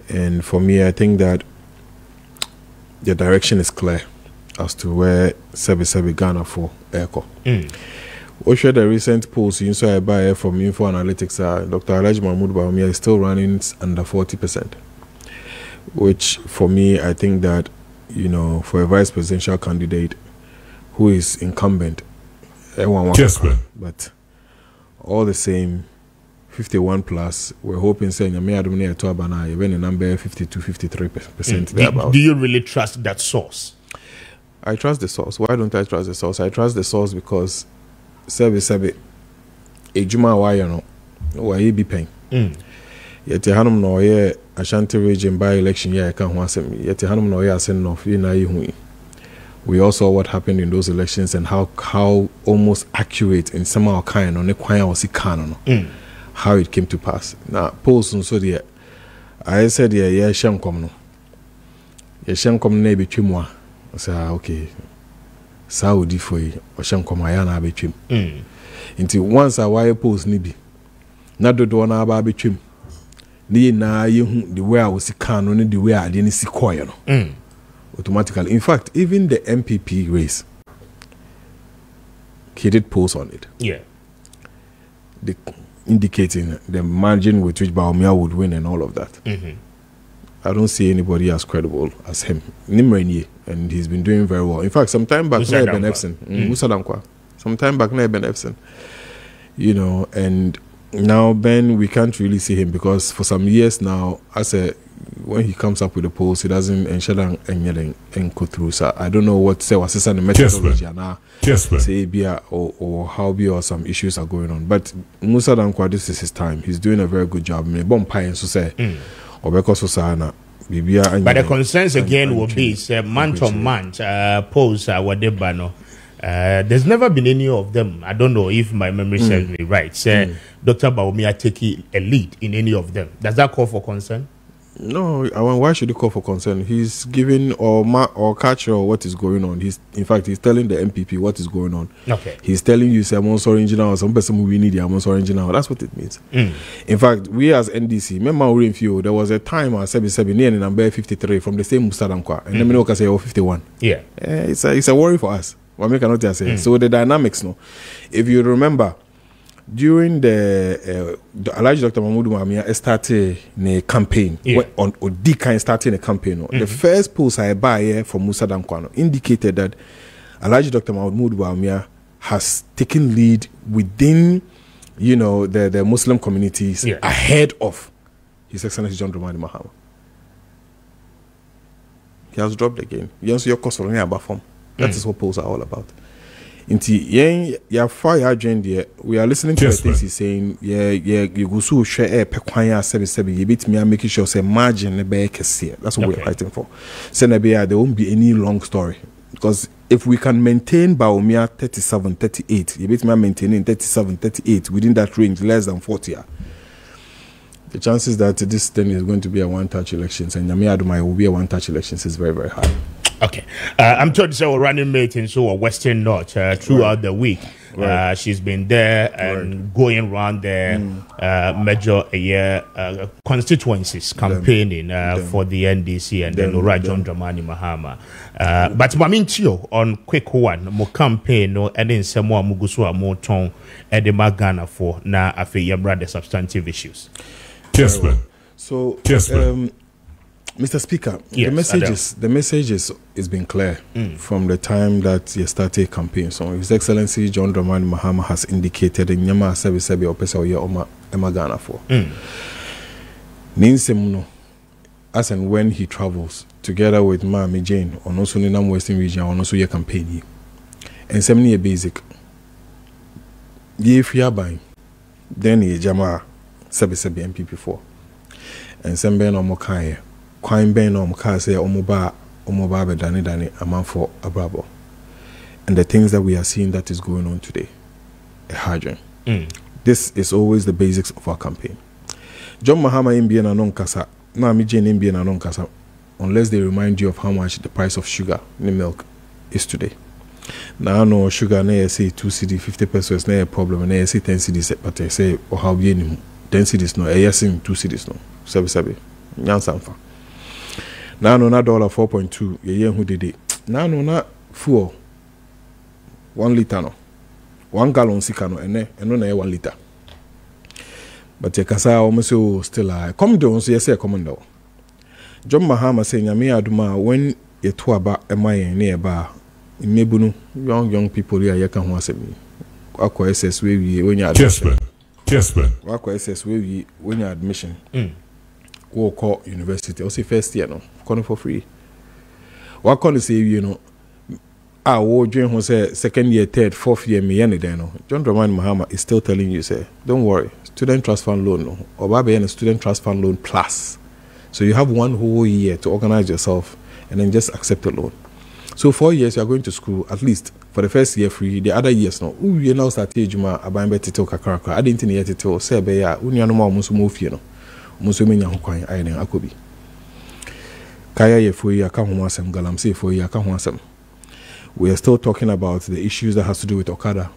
and for me, I think that the direction is clear as to where 77 Ghana for Echo. We share the recent polls inside by from Info Analytics. Dr. Alhaji Mahmoud Bawumia is still running under 40%, which for me, I think that for a vice presidential candidate who is incumbent. But all the same, 51 plus, we're hoping saying even a number 52-53% thereabout. Do you really trust that source? I trust the source. Why don't I trust the source? I trust the source because Sebi Ejuma Wayano why be paying. Yet Hanum no ye Ashanti region by election year I can't want some yet Hanum no ye send off we all saw what happened in those elections and how almost accurate in some kind on the choir was how it came to pass. Now, polls so there. I said, yeah, Shankom no. Yeah, Shankom ne between moi. I said, okay. Saudi for you, or Shankom Ayana between. Until once I wire polls nibi. Not the one about between. Ni na the way I was can only the way I didn't see choir no. Automatically. In fact, even the MPP race, he did polls on it. Yeah. Indicating the margin with which Bawumia would win and all of that. I don't see anybody as credible as him. Nimreni, and he's been doing very well. In fact, some time back, Musa Dankwa. Some time back, Ben Epson. And now Ben, we can't really see him because for some years now, when he comes up with the polls, he doesn't and go through. So I don't know what say was the methodology say or how be or some issues are going on. But Musa Dankwa, this is his time. He's doing a very good job. But the concerns again will be month on month polls what they ban. There's never been any of them. I don't know if my memory serves me right. Dr. Bawumia taking a lead in any of them. Does that call for concern? No, why should he call for concern? He's giving or catch or what is going on. He's telling the MPP what is going on. Okay. He's telling you say I'm original or some person who we need I'm original. That's what it means. In fact, we as NDC, remember we in few, there was a time at 77 near number 53 from the same Musa Dankwa. And then we can say 51. Yeah. It's a worry for us. What we cannot say. So the dynamics no. If you remember during the Alhaji Dr. Mahmoud Bawumia started a campaign or kind starting a campaign. The first post I buy from Musa Dankwa indicated that Alhaji Dr. Mahmoud Bawumia has taken lead within the Muslim communities ahead of His Excellency John Dramani Mahama. He has dropped again. Yes, your cost for about form. That is what polls are all about. We are listening to the things he's saying. You go so share pekwanya 77. You bit me making sure say margin be kese. That's what we're fighting for. There won't be any long story because if we can maintain Bawumia 37, 38, you bit me maintaining 37, 38 within that range, less than 40. The chances that this thing is going to be a one-touch elections and Nyame Adumai will be a one-touch elections is very, very high. Okay. I'm told so running mate in Western North throughout the week. She's been there and going around the major constituencies campaigning for the NDC and then John Dramani Mahama. But Mamintio on quick one, mo campaign no and then some more Mugusua more ton and the Magana for na afe yamra the substantive issues. So Mr. Speaker, Yes, the message is been clear from the time that you started campaign. So His Excellency John Dramani Mahama has indicated in Nyama Sebi Opesa Oye Oma Ghana for. Ninsemuno, as and when he travels together with Mami Jane on also Ninam Western region on also your campaign. And semni basic. Ye if you are buying, then ye Jama Sebi MPP4. And some ben or Mokaya. Kwine ben or Moka say Omoba Dani Aman for Abrabo. And the things that we are seeing that is going on today. A hydrogen. This is always the basics of our campaign. John Mahama Imbian and non-kasa, Mami Jane Imbian and non-kasa, unless they remind you of how much the price of sugar in milk is today. Now no sugar na say 2 cedi 50 pesos na a problem na say 10 cedis but I say or how be 10 cedis no yes in 2 cedis no sabi nyansanfa. Now no na $4.2 ye who did it. Now no na fuel 1 liter no 1 gallon sika no ene eno na 1 liter. But ye kasa almost still come down so yes commando. John Mahama say nyame aduma when ye to aba emaye ne eba Mebunu, young people here, you can want me. Wako SS when you admission. Wako SS when you admission. Go call university. Also first year no, calling for free. Wako say you know. Wo join who say second year, third, fourth year me any day no. John Dramani Mahama is still telling you say, don't worry, student trust fund loan no, or baby and student trust fund loan plus. So you have 1 whole year to organize yourself and then just accept the loan. So 4 years you are going to school at least for the first year free. The other years no. You now start ejuma abambe tito kakara. I didn't need tito say be ya. Unya no ma musu mo fie no. Musu menya ho kwan ayi den akobi. Kaya ye for ya ka ho asem galamsey for ya ka ho asem. We are still talking about the issues that has to do with Okada.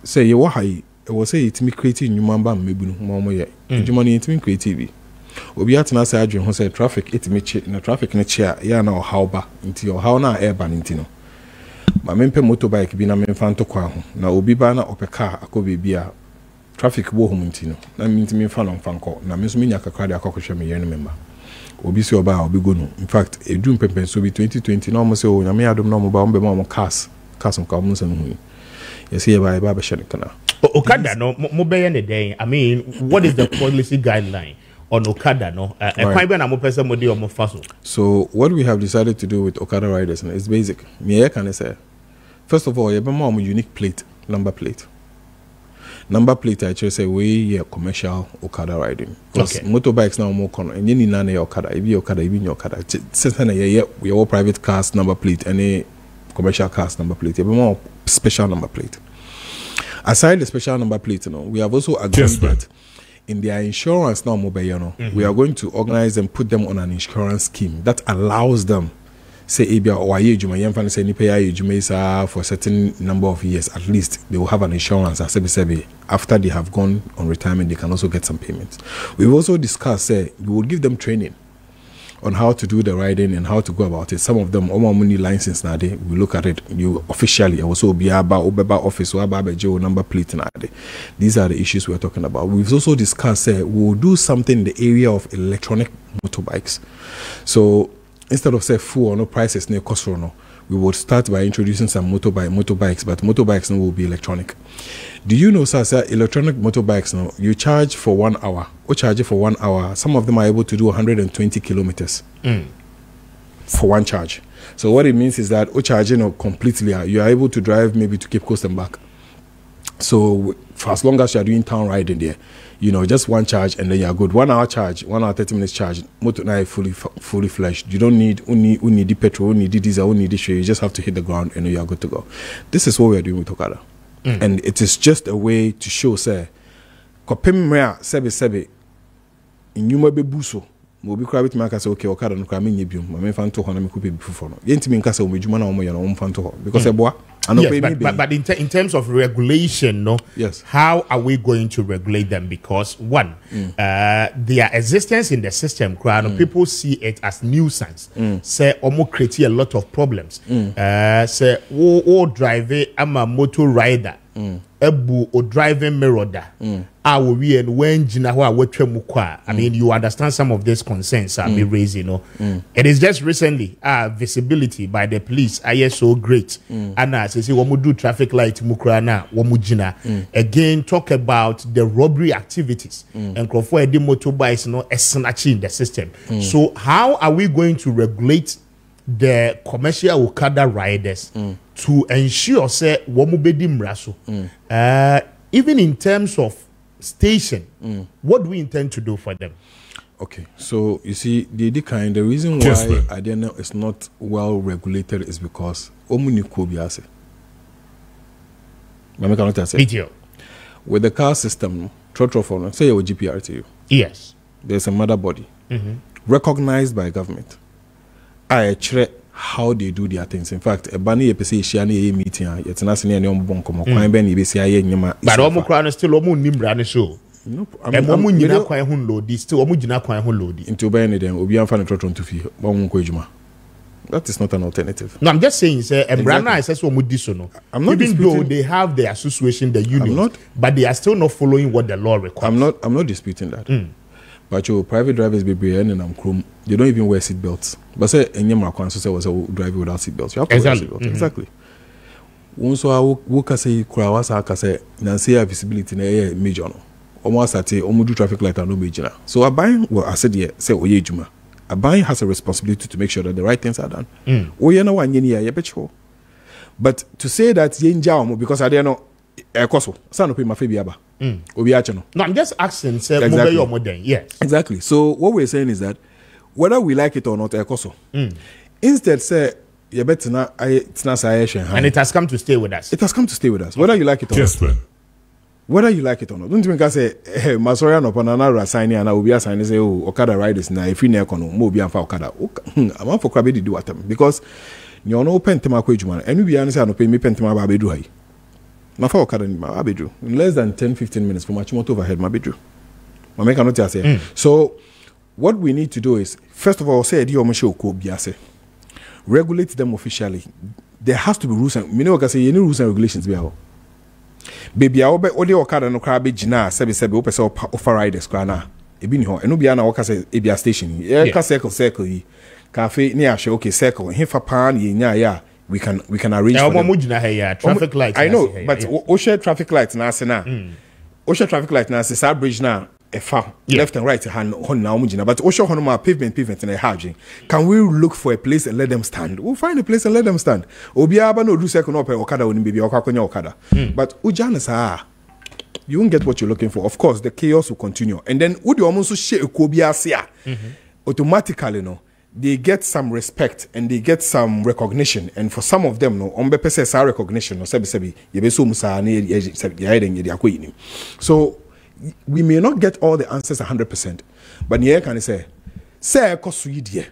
Say ye wa hai. E wo say it me creative nyuma ba mebunu mo mo ye. Ejuma ni it me creative. Obi atena say adwen ho say traffic etimi che na traffic ne che ya na how ba nti how na airba nti no ma mempe motorbike bi na memfa nto kwa ho na obi ba na opeka akobe bia traffic wo hom nti no na minti memfa no mfa nko na meso menya kakra de akokohwe me yenu member obi si oba obi go no in fact edum pempen so bi 2020 na omo say o nyame adom na omo ba ombe ma omo cars nka omo nsa no hu yesi ye ba ba hye kana Okada no mo be ye ne den. I mean, what is the policy guideline on Okada no? So what we have decided to do with Okada riders is basic. Me can I say, first of all, you have a unique plate, number plate. Number plate I just say we commercial Okada riding. Because motorbikes now more common. And you need none Okada, if you Okada, even your Okada. Since then we have private cars number plate, any commercial cars number plate. You have more special number plate. Aside the special number plate, we have also agreed that in their insurance now mobile, we are going to organize and put them on an insurance scheme that allows them, say, for a certain number of years, at least they will have an insurance. After they have gone on retirement, they can also get some payments. We've also discussed, we will give them training on how to do the riding and how to go about it. Some of them, money license now, we look at it. You officially also be about office or number plate now. These are the issues we're talking about. We've also discussed, we'll do something in the area of electronic motorbikes. So instead of full or no prices, no cost or no, we would start by introducing some motorbikes, but motorbikes will be electronic. Do you know, sir, electronic motorbikes now, you charge for 1 hour. Or charge for 1 hour. Some of them are able to do 120 kilometers for one charge. So what it means is that charging completely, you are able to drive maybe to Cape Coast and back. So for as long as you are doing town riding there, just one charge and then you are good. 1 hour charge, 1 hour 30 minutes charge. Motor now fully fledged. You don't need the petrol, need the diesel, need the share. You just have to hit the ground and you are good to go. This is what we are doing with Okada. And it is just a way to show, kopemrea sebe inyuma bebuso mo bi kra bitima ka say okay Okada no kra menye biom ma me fa nto ho na me kope bifufo no yentimi nka say o medjuma na o mo ye no fa nto ho because eboa but in terms of regulation, no, yes, how are we going to regulate them? Because one, their existence in the system, people see it as nuisance. Say, almost create a lot of problems. Say, driver, I'm a motor rider. ebu o driving mirror da a we and when jina ho a wetwa mu kwa. I mean, you understand some of these concerns are be raised, you know. It is just recently visibility by the police are so great. And as I say, womu do traffic light mukrana womu jina. Again, talk about the robbery activities and crofo edi motorbikes, you know, snatching the system. So how are we going to regulate the commercial Okada riders to ensure say womu bedi mraso? Even in terms of station, what do we intend to do for them? Okay, so you see, the reason why Adena is not well regulated is because omuni kobiase. With the car system, trotro say your GPRTU. Yes. There's a mother body recognized by government. I check how they do their things. In fact, a bunny episode shiani meeting, it's not any bonko, quite benny, be say, but Omicron still omu nimbrane show. No, I'm not quite load still omujina quite load into Benny, then Obian fan trotron to fee, Bonquejuma. That is not an alternative. No, I'm just saying, sir, and Brana says what no. I'm not even though they have the association, the union, but they are still not following what the law requires. I'm not disputing that. But your private drivers be and I'm chrome, they don't even wear seat belts. But say any Marquand say was driving without seat belts. You have to wear seat belts. Exactly. Once I woke say Krawasa say Nancy visibility in a major. Almost at a do traffic light and no major. So I buy what I said here, say Oyejuma. A buying has a responsibility to make sure that the right things are done. Oh, you know one year, but to say that Yenjao because I don't know a coso, son of my Fabiaba. No, I'm just asking, sir, exactly. Modern, yes. Exactly. So what we're saying is that whether we like it or not, a coso. Instead, say you better not and it has come to stay with us. It has come to stay with us, whether you like it or not. Whether you like it or not. Don't you think I say, hey, Masoria no panana signing and I will be assigning say, oh, Okada riders now if you near kono, mo be for Okada. I'm not for Krabi to do them because you know pentema kwejuman and we be honest no pay me pentema ba bedu hai. Na for Okada ni ma bedu. In less than 10-15 minutes from Achimoto overhead ma bedu. Ma make not say. So what we need to do is first of all say di omo ko biase. Regulate them officially. There has to be rules and me know say any rules and regulations be how. Baby, I ode Okada no crab jina sebe ope se offer riders kra na ebi ni ho eno bia na woka se ebia station ka circle yi cafe ni ahwe okay circle he fa pan ye nya ya we can arrange for them. Traffic light I know but o share traffic light na ase na o share traffic light na ase sa bridge na left and right hand on now mujina but o share hono pavement na harding. Can we look for a place and let them stand? We'll find a place and let them stand. Obia ba no do circle no pe Okada oni baby okakonya Okada. But ujana you won't get what you're looking for. Of course the chaos will continue. And then would you almost share ekobia sia automatically no they get some respect and they get some recognition, and for some of them no ombe say sa recognition no sebi yebeso musa na ye so we may not get all the answers 100%, but here can say kosu yidie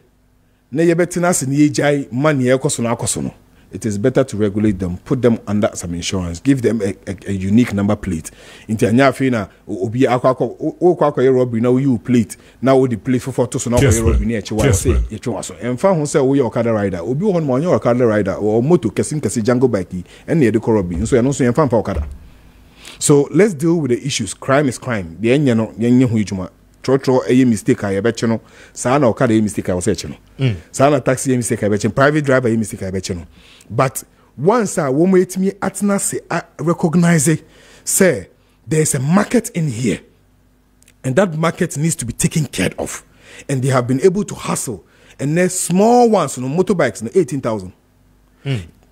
na yebetina se ne jai man ye kosu na kosu no. It is better to regulate them, put them under some insurance, give them a unique number plate. Inti anya fe na obi akwa robbery na you plate na the plate for to so na robbery na eche say eche so emfa ho say we Okada rider obi ho no anya Okada rider or moto kesin Django bike and the robbery so no so emfa Okada. So let's deal with the issues. Crime is crime. The enye no yenye hu ijuma. Trotro a mistake I bet you no. Sana Okada a mistake I was saying no. Sana taxi a mistake I bet you. Private driver a mistake I bet you no. But once I won't wait me atna say recognize it, say there's a market in here, and that market needs to be taken care of, and they have been able to hustle. And there's small ones, motorbikes, 18,000.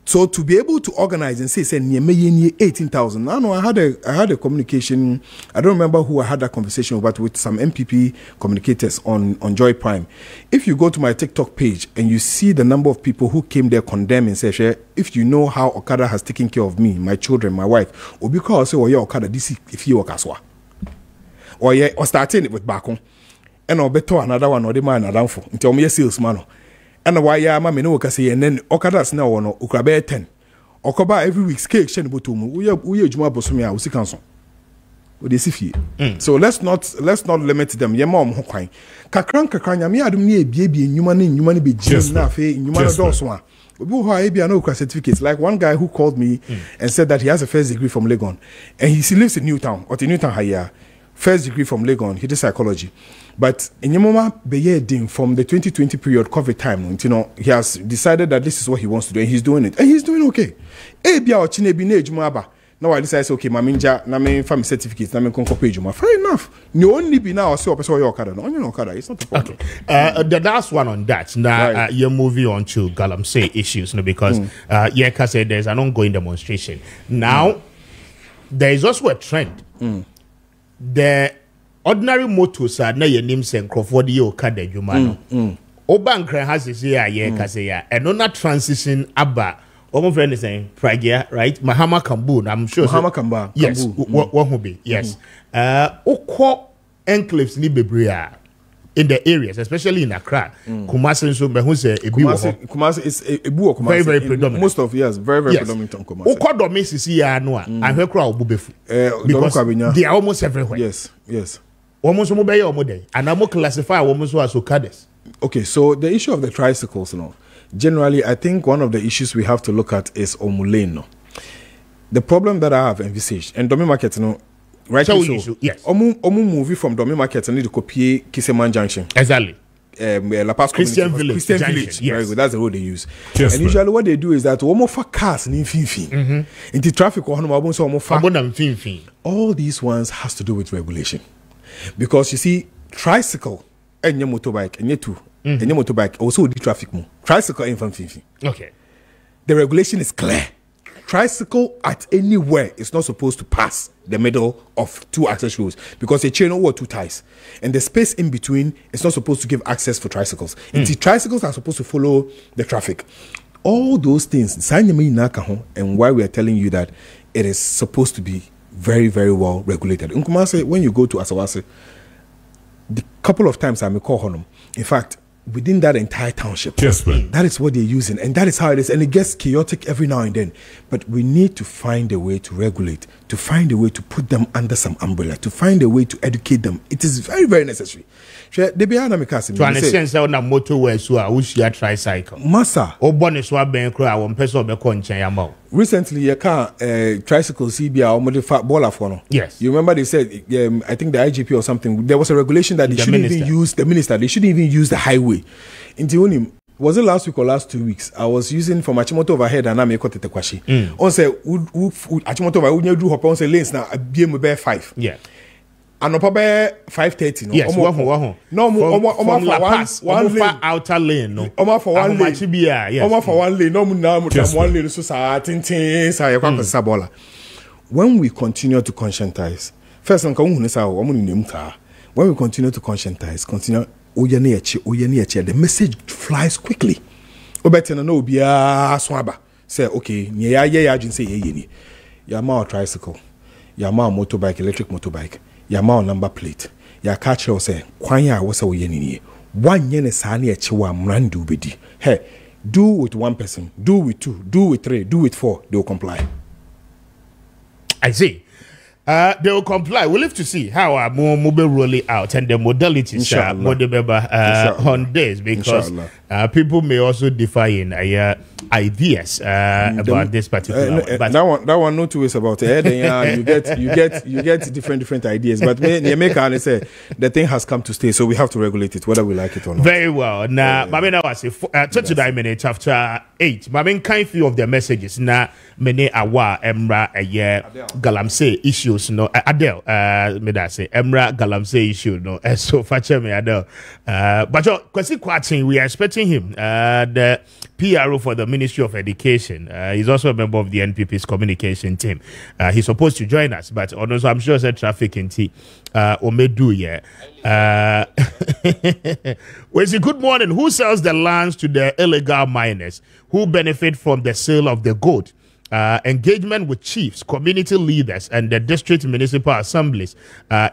So to be able to organize and say 18,000. Now I had a communication. I don't remember who I had that conversation with, but with some MPP communicators on Joy Prime. If you go to my TikTok page and you see the number of people who came there condemning, say, if you know how Okada has taken care of me, my children, my wife, or because say, yeah, Okada, this if you Okaswa, or starting it with Bakon, and or better another one or the man around for until me a salesman. And why ya mama no say and then Okada's now no Ukrabe 10. Okoba every week cake shen botumu. We juma bosomia we council. We dey see. So let's not limit them. Ye mom ho kwan. Kakran ya me adum ne ebie nyuma ne be jim na fe nyuma no do so a. no certificates. Like one guy who called me and said that he has a first degree from Legon, and he lives in Newtown, or in Newtown Higher. First degree from Legon, he did psychology. But in Yamama Beye from the 2020 period COVID time, you know, he has decided that this is what he wants to do, and he's doing it. And he's doing okay. Now I decided, okay, my minja, na me family certificates, na me konkope juma. Fair enough. You only be now so person your okada. No, you okada. It's not a problem. Okay. The last one on that. Now you're moving on to Galamsey issues, no, because Yeka said there's an ongoing demonstration. Now there is also a trend. The ordinary motors are na your name saying Crawford Okada juma. Obankran has this year, Yeka say ya, and on that transition abba. One friend is saying Pragia, right? Mahama Kambu. I'm sure. Mahama Kamba. Yes. What will be? Yes. Oko enclaves ni bebrea in the areas, especially in Accra. Kumasi so me who say Kumasi is Ebu Kumasi. Very very predominant. Most of very predominant on Kumasi. Oko domesi si ya no a. And where crowd bubefu. Because they are almost everywhere. Yes. Almost omobeye omode. And I'm classify almost as okades. Okay, so the issue of the tricycles, you know. Generally, I think one of the issues we have to look at is Omuleno. The problem that I have envisaged, and Domi Market, you know, right? So, yes. Omu movie from Domi Market and need to copy Kiseman Junction. Exactly. La Paz Christian Village. Christian Village. Yes. Very good. That's the road they use. Yes, and usually what they do is that Omo for cars in Finfi. Into traffic or all these ones has to do with regulation. Because you see, tricycle and your motorbike and your two. And your motorbike also the traffic more. Tricycle in from Fifi. Okay. The regulation is clear. Tricycle at anywhere is not supposed to pass the middle of two access roads because a chain over two ties. And the space in between is not supposed to give access for tricycles. The tricycles are supposed to follow the traffic. All those things, and why we are telling you that it is supposed to be very, very well regulated. Nkumase, when you go to Asawase, the couple of times I may call Honum, in fact, within that entire township. That is what they're using, and that is how it is. And it gets chaotic every now and then. But we need to find a way to regulate, to find a way to put them under some umbrella, to find a way to educate them. It is very, very necessary. To understand that on a motorway, so I wish you tricycle. Massa. Recently, you can't tricycle CBA or modify baller for. Yes. You remember they said, I think the IGP or something, there was a regulation that they shouldn't even use the minister, they shouldn't even use the highway. Was it last week or last 2 weeks? I was using from Achimoto overhead and I make it kwashi. On say, Achimoto over, we do hop on say lanes now, BM 5. Yeah. And no probably 5:30. No, yes, from La Paz, one lane, outer lane. No, for one lane. Yes, for one lane. No, one lane. So when we continue to conscientize, first, when we continue to conscientize, the message flies quickly. Say, okay, Yama tricycle, Yama motorbike, electric motorbike. Yama number plate. Ya catch you say, Kwanya was a yenny. 1 yen is sani a chiwa mrandu bedi. Hey, do with one person, do with two, do with three, do with four, they will comply. I see. They will comply. We'll have to see how our mobile rolling out and the modalities on this because people may also differ in ideas about this particular one. But that one, no two ways about it. You get different ideas. But Yemeka say the thing has come to stay, so we have to regulate it, whether we like it or not. Very well. Now, Mamena was 29 minutes after 8. Mamen kind few of their messages. Now, many awa emra Galamsey issues. No, Adele, me that say Emra Galamsey issue. No, so fache me Adele. But Kwesi Kwarteng, we are expecting him. The PRO for the Ministry of Education. He's also a member of the NPP's communication team. He's supposed to join us, but also I'm sure said traffic in T. Omedu, yeah. Well, say good morning. Who sells the lands to the illegal miners who benefit from the sale of the gold? Engagement with chiefs, community leaders, and the district municipal assemblies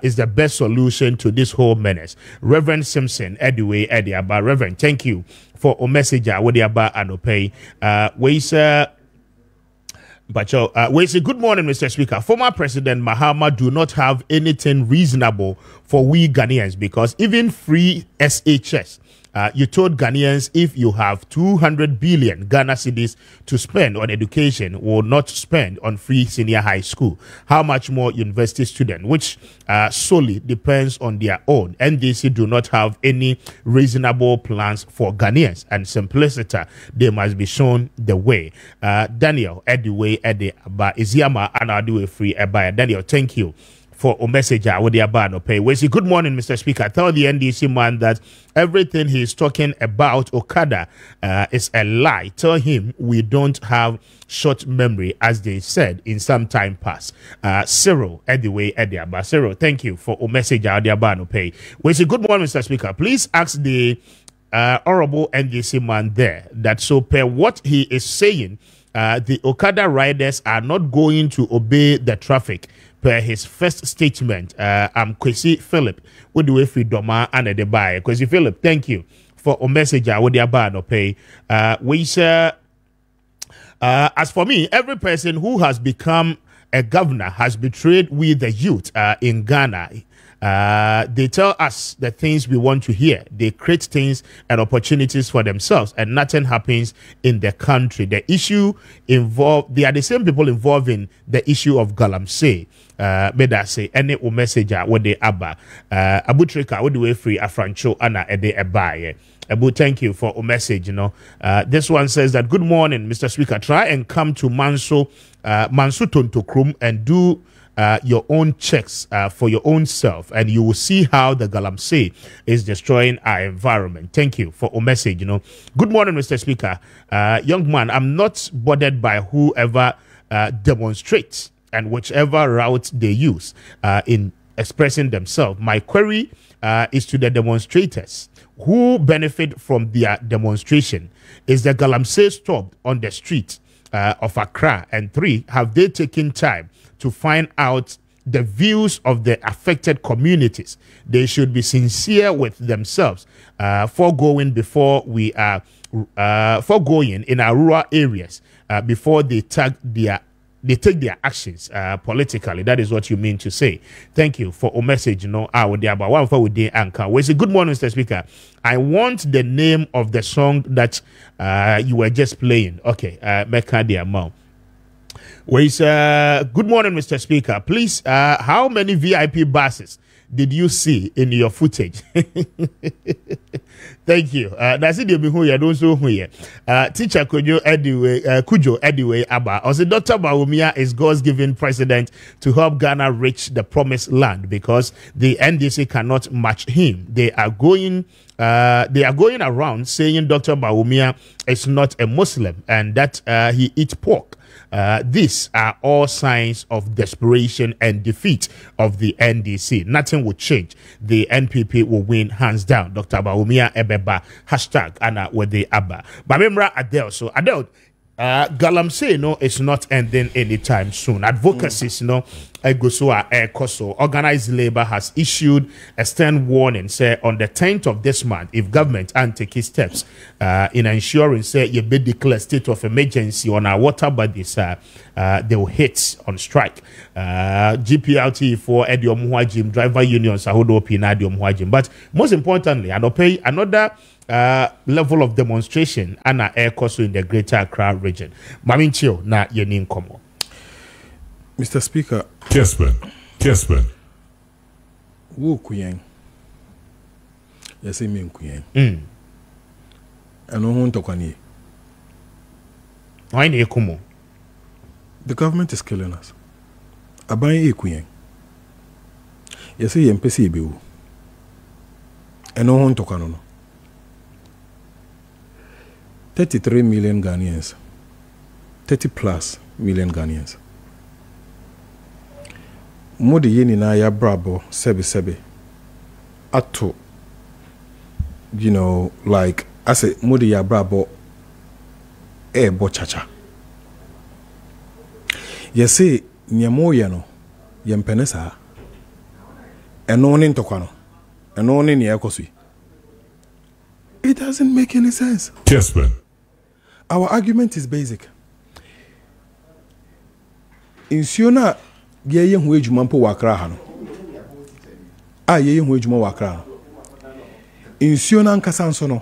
is the best solution to this whole menace. Reverend Simpson, Edway, Ediaba. Reverend, thank you for a message. Wediaba and Opay. We say, good morning, Mr. Speaker. Former President Mahama do not have anything reasonable for we Ghanaians because even free SHS you told Ghanaians if you have 200 billion Ghana cedis to spend on education, will not spend on free senior high school. How much more university student, which solely depends on their own. NDC do not have any reasonable plans for Ghanaians, and simplicity, they must be shown the way. Daniel, Ediway, Edi, Aba, Iziama, and Adiwe Free, Aba. Daniel, thank you for a message. We say, good morning, Mr. Speaker. Tell the NDC man that everything he is talking about Okada is a lie. Tell him we don't have short memory, as they said in some time past. Cyril, anyway, Ediaba. Cyril, thank you for a message. We say, good morning, Mr. Speaker. Please ask the honorable NDC man there that so per what he is saying, the Okada riders are not going to obey the traffic. Per his first statement, I'm Kwesi Philip. What do we free Doma and the buy? Kwesi Philip, thank you for a message. I would pay. We say, as for me, every person who has become a governor has betrayed we the youth in Ghana. They tell us the things we want to hear. They create things and opportunities for themselves, and nothing happens in the country. The issue involved, they are the same people involved in the issue of Galamsey. Meda say any messenger what they abba Abu Trika what do we free Afrancho Anna Ede Ebaye. Abu, thank you for a message. This one says that good morning, Mr. Speaker. Try and come to Manso Tontokrum and do your own checks for your own self, and you will see how the Galamsey is destroying our environment. Thank you for a message. Good morning, Mr. Speaker. Young man, I'm not bothered by whoever demonstrates and whichever route they use in expressing themselves. My query is to the demonstrators who benefit from their demonstration. Is the Galamsey stopped on the street of Accra? And 3, have they taken time to find out the views of the affected communities? They should be sincere with themselves, foregoing before we are foregoing in our rural areas before they take their actions politically. That is what you mean to say. Thank you for a message. I would about one for with the anchor. We say, good morning, Mr. Speaker. I want the name of the song that you were just playing. Okay, Mecca the amount. We say, good morning, Mr. Speaker. Please, how many VIP buses did you see in your footage? Thank you. That's it. I don't so here. Teacher Kujo Ediwe Abba. Also, Dr. Bawumia is God's given president to help Ghana reach the promised land because the NDC cannot match him. They are going around saying Dr. Bawumia is not a Muslim and that he eats pork. These are all signs of desperation and defeat of the NDC. Nothing will change. The NPP will win hands down. Dr. Bawumia Ebeba, hashtag Anna with the Abba. Bamimra Adele. So Adele, Galamsey, it's not ending anytime soon. Advocacies, Organized Labor has issued a stern warning, say on the 10th of this month, if government and take steps in ensuring, say, you be declare state of emergency on our water bodies, they will hit on strike. GPLT for Ediom Huajim, driver unions, Ahodo Pina Ediom Huajim. But most importantly, another level of demonstration and air course in the greater Accra region. Maminchio na yenin komo. Mr. Speaker. Kespen. Wo kuyeng. Yesi min kuyeng. Ano hunto kwani. Why ne kumo? The government is killing us. Aban e kuyeng. Yesi yempesi ebewu. Ano hunto kwano. 33 million Ghanaians. 30 plus million Ghanaians. Modi yeni na ya brabo sebe ato, like I say modi ya brabo bo chacha. Yesi nyamo yano yempenesa eno ni ntokwano eno ni ekosui. It doesn't make any sense. Kespen. Our argument is basic. Insiona ye hu ejuma mpo wakra ha no. Ye hu ejuma wakra no. Insuo na nkasa nso no.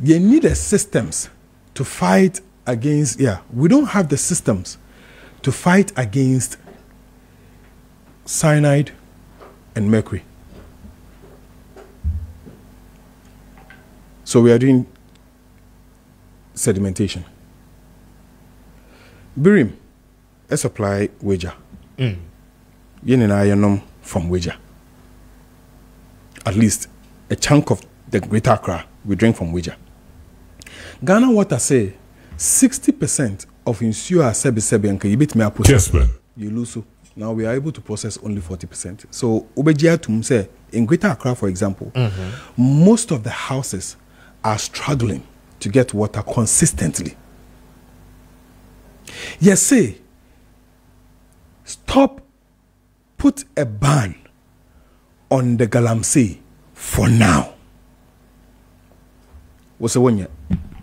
You need the systems to fight against, we don't have the systems to fight against cyanide and mercury. So we are doing sedimentation. Birim, a supply wager. Yen and I from wager. At least a chunk of the Greater Accra we drink from wager. Ghana Water say 60% of insure sebi and you beat me up. Yes, man. You lose. Now we are able to process only 40%. So Ubejia Tum say in Greater Accra, for example, most of the houses are struggling to get water consistently. Yes, say stop, put a ban on the Galamsey for now. What's the one yet?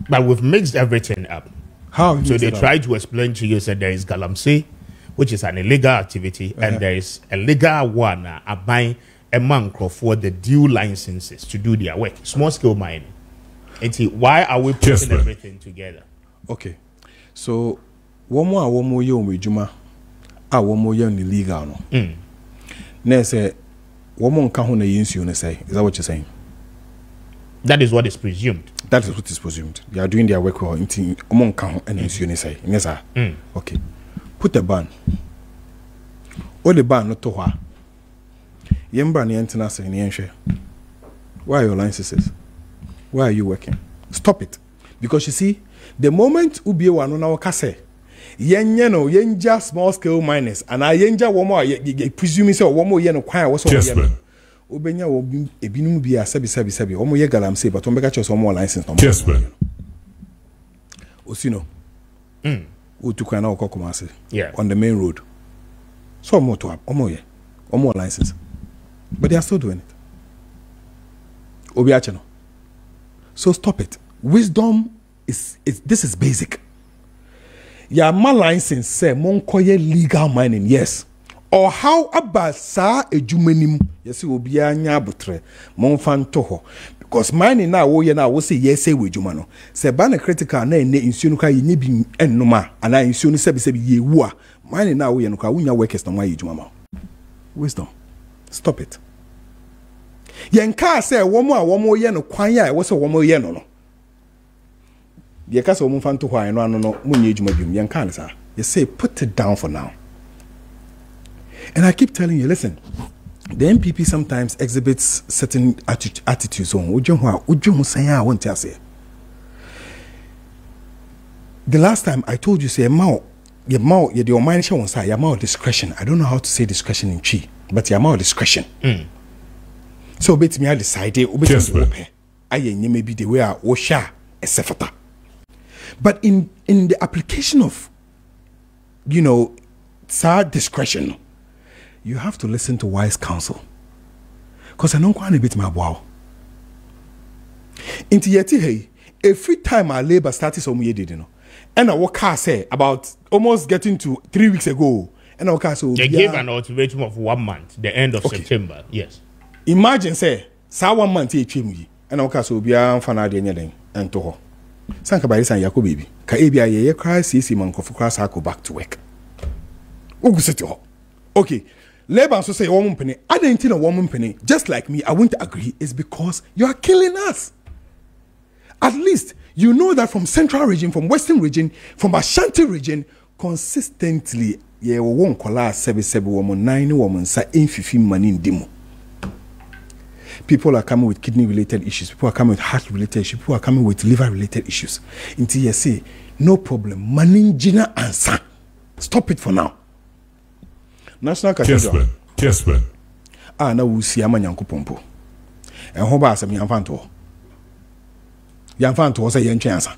But we've mixed everything up. How? So they tried to explain to you that there is Galamsey, which is an illegal activity, and there is a legal one buying a mangrove for the due licenses to do their work, small scale mining. And see, why are we putting everything together? Okay, so one more year with Juma, one more year illegal. No, ne say one more can't say. Is that what you're saying? That is what is presumed. That is what is presumed. They are doing their work well. Among count and say. Yes, sir. Okay. Put a ban. Or the ban not to her. Yembra ni antenna say ni enhwe. Why are your licenses? Why are you working? Stop it. Because you see, the moment ubie wa no na waka say, yenye no yenja small scale miners and I yenja wo mo presume say wo mo ye no kwan wo so ye. Obenya wo ebinum bi a sabi omo ye Galamsey but ombeka chose omo license no. Yes, man. Osino. Utukwa na okokomase. Yeah. On the main road. So omo to omo ye. Omo license. But they are still doing it. Obiache no. So stop it. Wisdom is this is basic. Ya ma license say monkoye legal mining, yes. Or how about sa ejumanim? Yes, will be a nyabutre, monfan toho. Because mining now, wo na wo say yes, say we jumano. Say ban critical na ne insunuka yi bi enuma, and I insunu sebi ye wa. Mining now, we nuka unya workers no ma jumama. Wisdom. Stop it. Yenka say womo ye no kwan ya wo say womo ye no no. Ye ka say womo fan toho ano no munye juma bium yenka sa. You say put it down for now. And I keep telling you, listen, the MPP sometimes exhibits certain attitudes on the last time I told you, say, your mind your discretion. I don't know how to say discretion in Chi, but your discretion. So, bet me I decided, I maybe the way I washa a sefata. But in the application of, discretion, you have to listen to wise counsel. Because I don't want to beat my wow. Into yeti hey, every time our labor started some year did and I work say about almost getting to 3 weeks ago. And I so they gave an ultimatum of 1 month, the end of September. Yes. Imagine say, sa 1 month me and I so be a fan and to her. Sanka by San Yako baby. Ka ebia ye cry see man kofu class go back to work. Okay. Labor so say woman penny. I didn't think a woman penny. Just like me, I won't agree. It's because you are killing us. At least you know that from Central region, from Western region, from Ashanti region, consistently, ye won't call us 7 woman, 9 women, say in 15 money in demo. People are coming with kidney related issues. People are coming with heart related issues. People are coming with liver related issues. Until you say, no problem. Maningina answer. Stop it for now. National Cathedral. Yes, man. Na we see amanyanko pompo. And ho ba asem yamfanto. Yamfanto say yentwe ansa.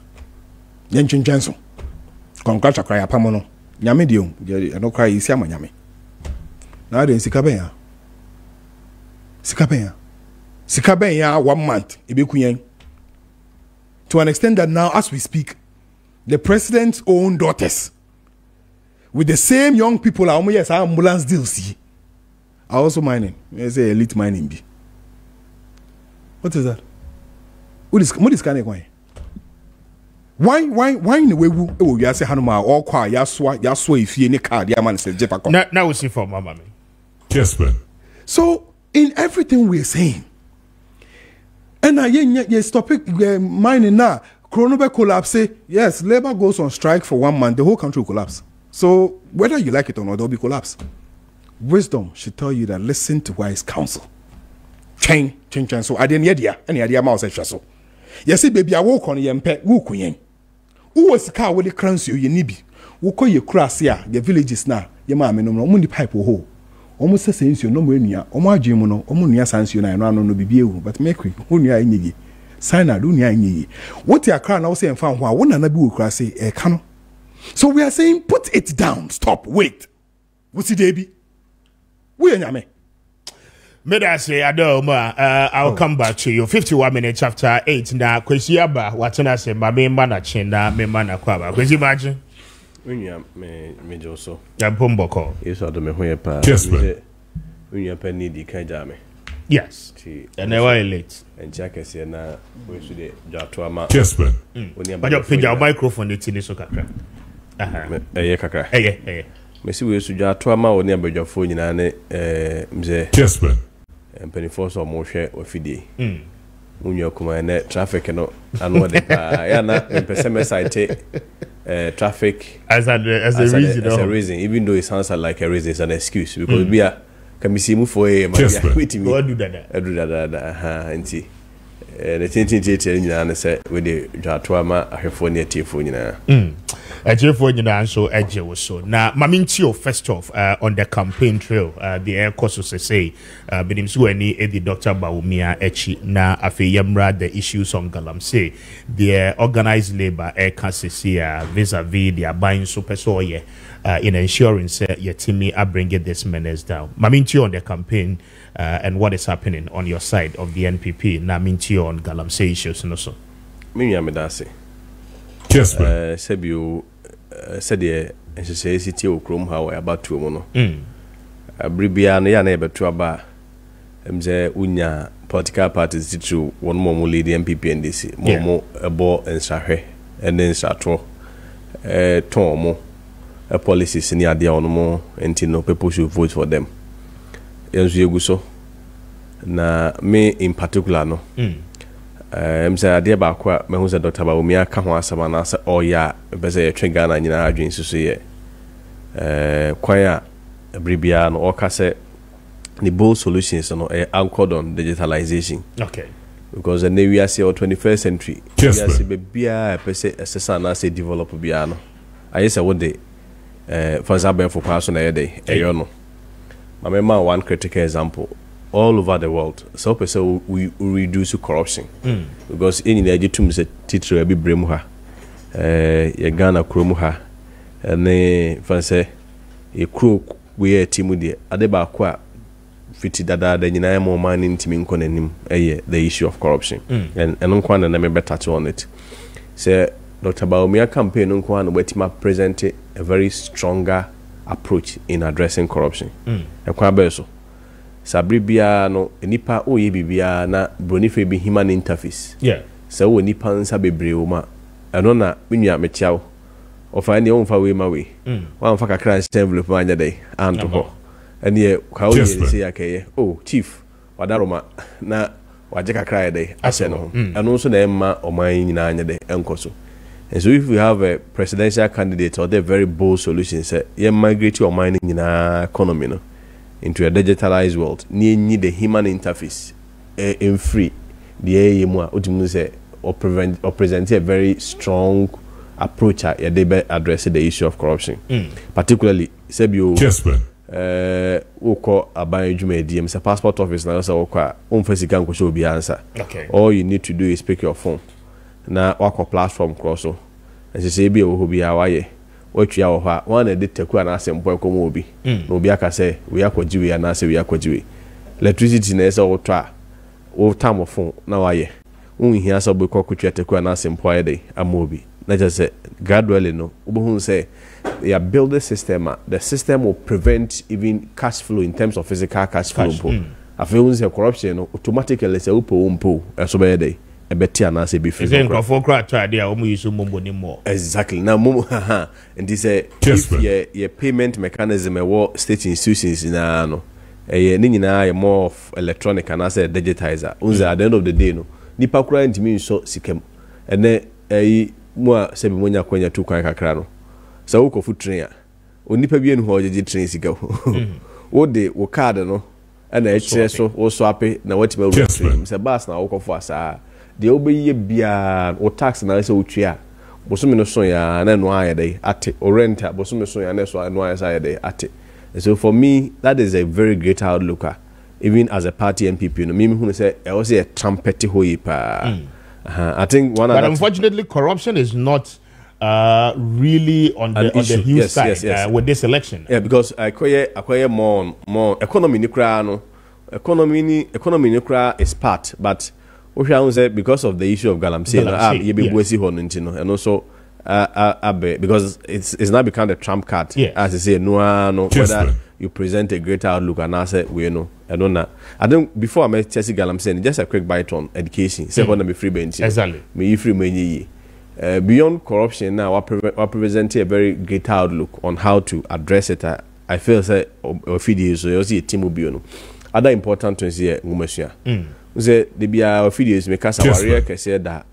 Yentwe so. Konkwata kra ya pamo no. Nyame dio, no kra yi si amanyame. Na de sika ben ya. Sika ben ya 1 month ebekuyen. To an extent that now as we speak, the president's own daughters with the same young people are yes, ambulance deals. I also mining. I say elite mining be. What is that? What is kind of going? Why in the way we are saying Hanuma or qua Yaswa if you any card Yaman said Jepaco. Now we see for Mama. Jasper. So in everything we're saying, and I stop it mining now. Coronavirus collapse. Yes, labor goes on strike for 1 month, the whole country will collapse. So whether you like it or not, there'll be collapse. Wisdom should tell you that listen to wise counsel. Chain. So I didn't hear any idea mouse so. Yes, baby, I walk on your pet, woo queen. Who was the car with the crowns you nibi? Who call your crass here, the villages now, your mamma no money pipe or hole. Almost the same, you no more near, or my Jimono, or Munia Sans you and no be but make we, who near ye. Sign out, dunia ye. What your crown also and found one another crassy, a canoe. So we are saying, put it down, stop, wait. What's it, baby? We are Yame. Medase Adoma, I'll come back to you. 51 minutes after 8. Now, Kwesiaba, what's an answer? My main man, China, me man, Aquaba. Could you imagine? When you me also. Pumboko. Yes, I don't know where when you penny the Kajame. Yes. And they were late. And Jack is here now. We should Jatuama. Jasper. But you put your microphone, it's in the soccer. Eh. Messi we should Jatuama or near your phone in an Jasper. And penny force or more share or fide. When you come and traffic and what they are not in site traffic as a reason, even though it sounds like a reason, it's an excuse because we are can be seen for a waiting me. Do that. The tintin and say with the Jatuama, I have for near Tifuina. A Jeff so Edge was so. Now, Mamintio, first off, on the campaign trail, the air courses say, Benim Sueni, Eddie Dr. Baumia, Echi, na Afe Yamra, the issues on Galamsey, the organized labor, air Cassia, vis-a-vis, they are buying super soye in ensuring, your Timmy are bringing this menace down. Mamintio on the campaign and what is happening on your side of the NPP, na Mintio on Galamsey issues, no so. Minyamedasi. Jasper. Sebio said the city of Chrome how about 2 mono. Bribia no ya na ebe to aba mze unya political parties to one more lead MPP and DC more ebo ensahwe and then start tomo policies ni ade on mo enti no people should vote for them. Yenzu yeguso na me in particular no. Mse ade ba kwa me hu se Dr. Baumia ka ho asama na se oya be se yetwe Ghana nyina adwen susu ye kwan a bribia no oka se the bold solutions no anchored on digitalization. Okay. Because the we are say 21st century we are say be bia pe se esesa na se develop bia no aye se what dey for example for pass na ye dey eyo no ma one critical example all over the world. So we reduce corruption because in the agitum se titro be bremu ha ye Ghana kromu ha and fan say e kro we team de ade ba kwa fiti dada da nyina mo man ntimi nkonanim the issue of corruption and nkwa na me better on it. Say Dr. Baumia campaign nkwa na wetima present a very stronger approach in addressing corruption. Ekwa be so Sabribia no nipa oye bibia na bronife bi human interface. Yeah. So we nipa nsa bebre o ma. Eno na menua mechiawo. Ofa ne onfa we ma we. Wan fa kakra envelope anya dey anto ho. Ene ye ka o ye se yakeye. Oh chief wadaroma na waje kakra ye dey ase no. Eno so na emma oman nyina anya dey enkoso. And so if we have a presidential candidate or the very bold solutions, ye migrate your mining nyina economy no into a digitalized world, need the human interface in free the ultimately say or present a very strong approach at addressing the issue of corruption. Particularly Sebio Oko Abayume DM a passport office now so show be answer. Okay. All you need to do is pick your phone. Now work platform cross and say be who be our what you are one edit teku and ask employ come obi no be aka say we akwajiwe and say we akwajiwe electricity na ese otra o time of phone na waye unhia so be kwakutwa teku and ask employ dey amobi na just say gradually no obohun say they are build the system will prevent even cash flow in terms of physical cash flow afei wo say corruption no automatically say upo so be dey e beti anase be free is nkofo kra atade a omu yiso mombo ni more exactly now mom and this if your payment mechanism e state institutions na no ni nyina ye more of electronic and as a digitizer unza at the end of the day no nipa kura ntimi so sikem ene mu a se bi monya kwanya tu kwan kakra no sa wo kofu train a onipa bi enu ho ojeje train sika wo de wo card no na e kire so wo swap na wati ba train se bus na wo kofu asa de obeyi bia wo tax na se wo twia boso me no so ya na no ayede ate o rent boso me so ya na so no ayede ate. So for me, that is a very great outlooker, even as a party MPP. You know, me who say I was a trumpety hoipa. I think one. But unfortunately, corruption is not really on the huge side with this election. Yeah, because I acquire more economy ni kra no economy ni kra is part, but we shall say because of the issue of Galamsey, you be buesi ho no, and also. Because it's now become the trump card, as I say, no, whether you present a greater outlook and I say, we know, I don't know. I think before I met Chelsea Galam saying just a quick bite on education, say when I be free bench, exactly, me free money. Beyond corruption, now we're presenting a very great outlook on how to address it. I feel say a few days so you see a team will be on. Other important things here, Mumesia. Say the be a few days make us warrior can say that.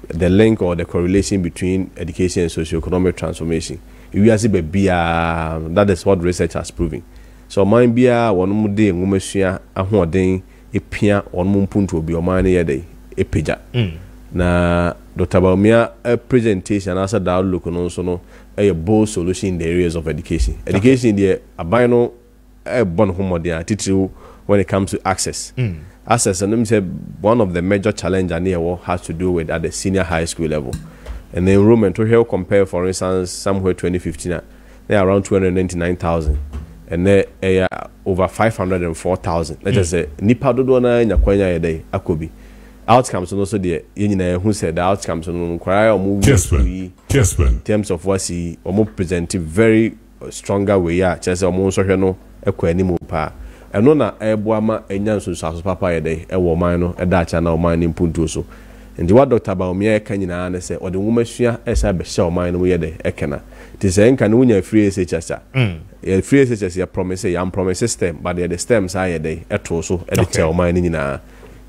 The link or the correlation between education and socio-economic transformation. That is what research has proven. So mine be one more day ngumesia ahoden epia on mumpuntu obi omane yede epeja. Na Dr. Baumia presentation as a outlook no so no a bold solution in the areas of education. Education the abino bon homodia titru when it comes to access. Access, and let me say one of the major challenges near has to do with at the senior high school level. And the enrollment, we have compare, for instance, somewhere 2015, they're around 299,000. And they're over 504,000. Let's just say, Nipa Dodona in Yakwanya a day, Akobi. Outcomes, and also the who said the outcomes on Korea or movie in terms of what he almost presented very stronger way, just almost no equanimu. I know na Ebuama Enyansu Sasu Papa Yede, Ewomano, Edacha na Omani Puntuso. And the what Dr. Baumia Kanina say, or the woman share as I be show mine we de Ekena. Tis a Encanunia free SHS. A free SHS, a promise, a young promise system, but the stems I a day, a troso, a tell mine in a.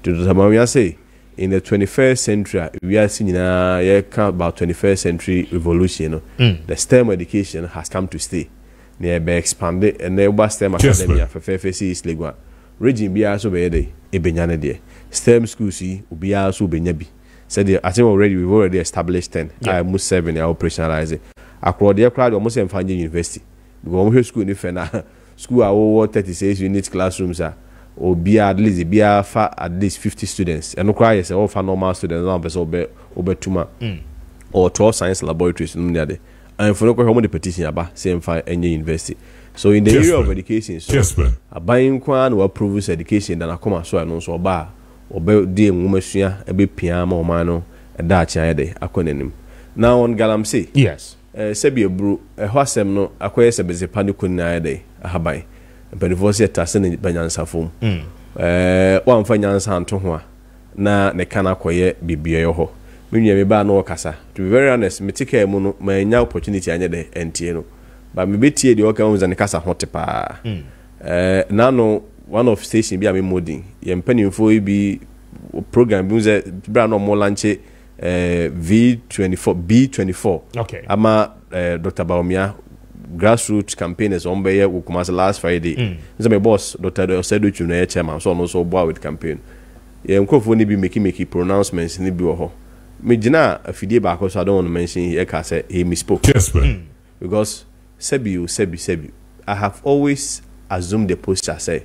To the Tamamia say, in the 21st century, we are seeing about 21st century revolution. The STEM education has come to stay. Near be expanded and never STEM academy for FFC is Legua. Region be also be a benyane de. STEM school see be also benyabi. Said I think we've already established 10. I must 7 operationalize it. Across the crowd almost in finding university. Go home school if na school our 36 unit classrooms are or be at least be at least 50 students. And no cry say all for normal students now be over 2 or 12 science laboratories no and for no home the petition about same for any university. So in the area of education, so a buying kwan or approves education than a comma so and also bar or dear womasua a bit piano or mano a Dutch ide acronym. Now on Galamsey, yes, Sebi a brew a horsem no acquires a busy panicun ide a habai, and Penivosiet Tassin in Banyansa form. One finance hand to her na ne can acquire Bibio. Me ba no kasa. To be very honest, me take mu no ma nya opportunity anya de entie no. But me betie de oka unza ne kasa hote pa. Na no one of station bi a me modin. Ye mpanimfo bi program bi unza bra no mo lanche B24. Okay. Ama Dr. Baumia grassroots campaigners on be here Kumasi last Friday. Unza me boss Dr. Osedo Chuna chairman so no so boa with campaign. Ye mkofo ni bi make pronouncements ni bi wo ho. Mijina a fidie back so I don't want to mention he say he misspoke. Because Sebi, I have always assumed the posture say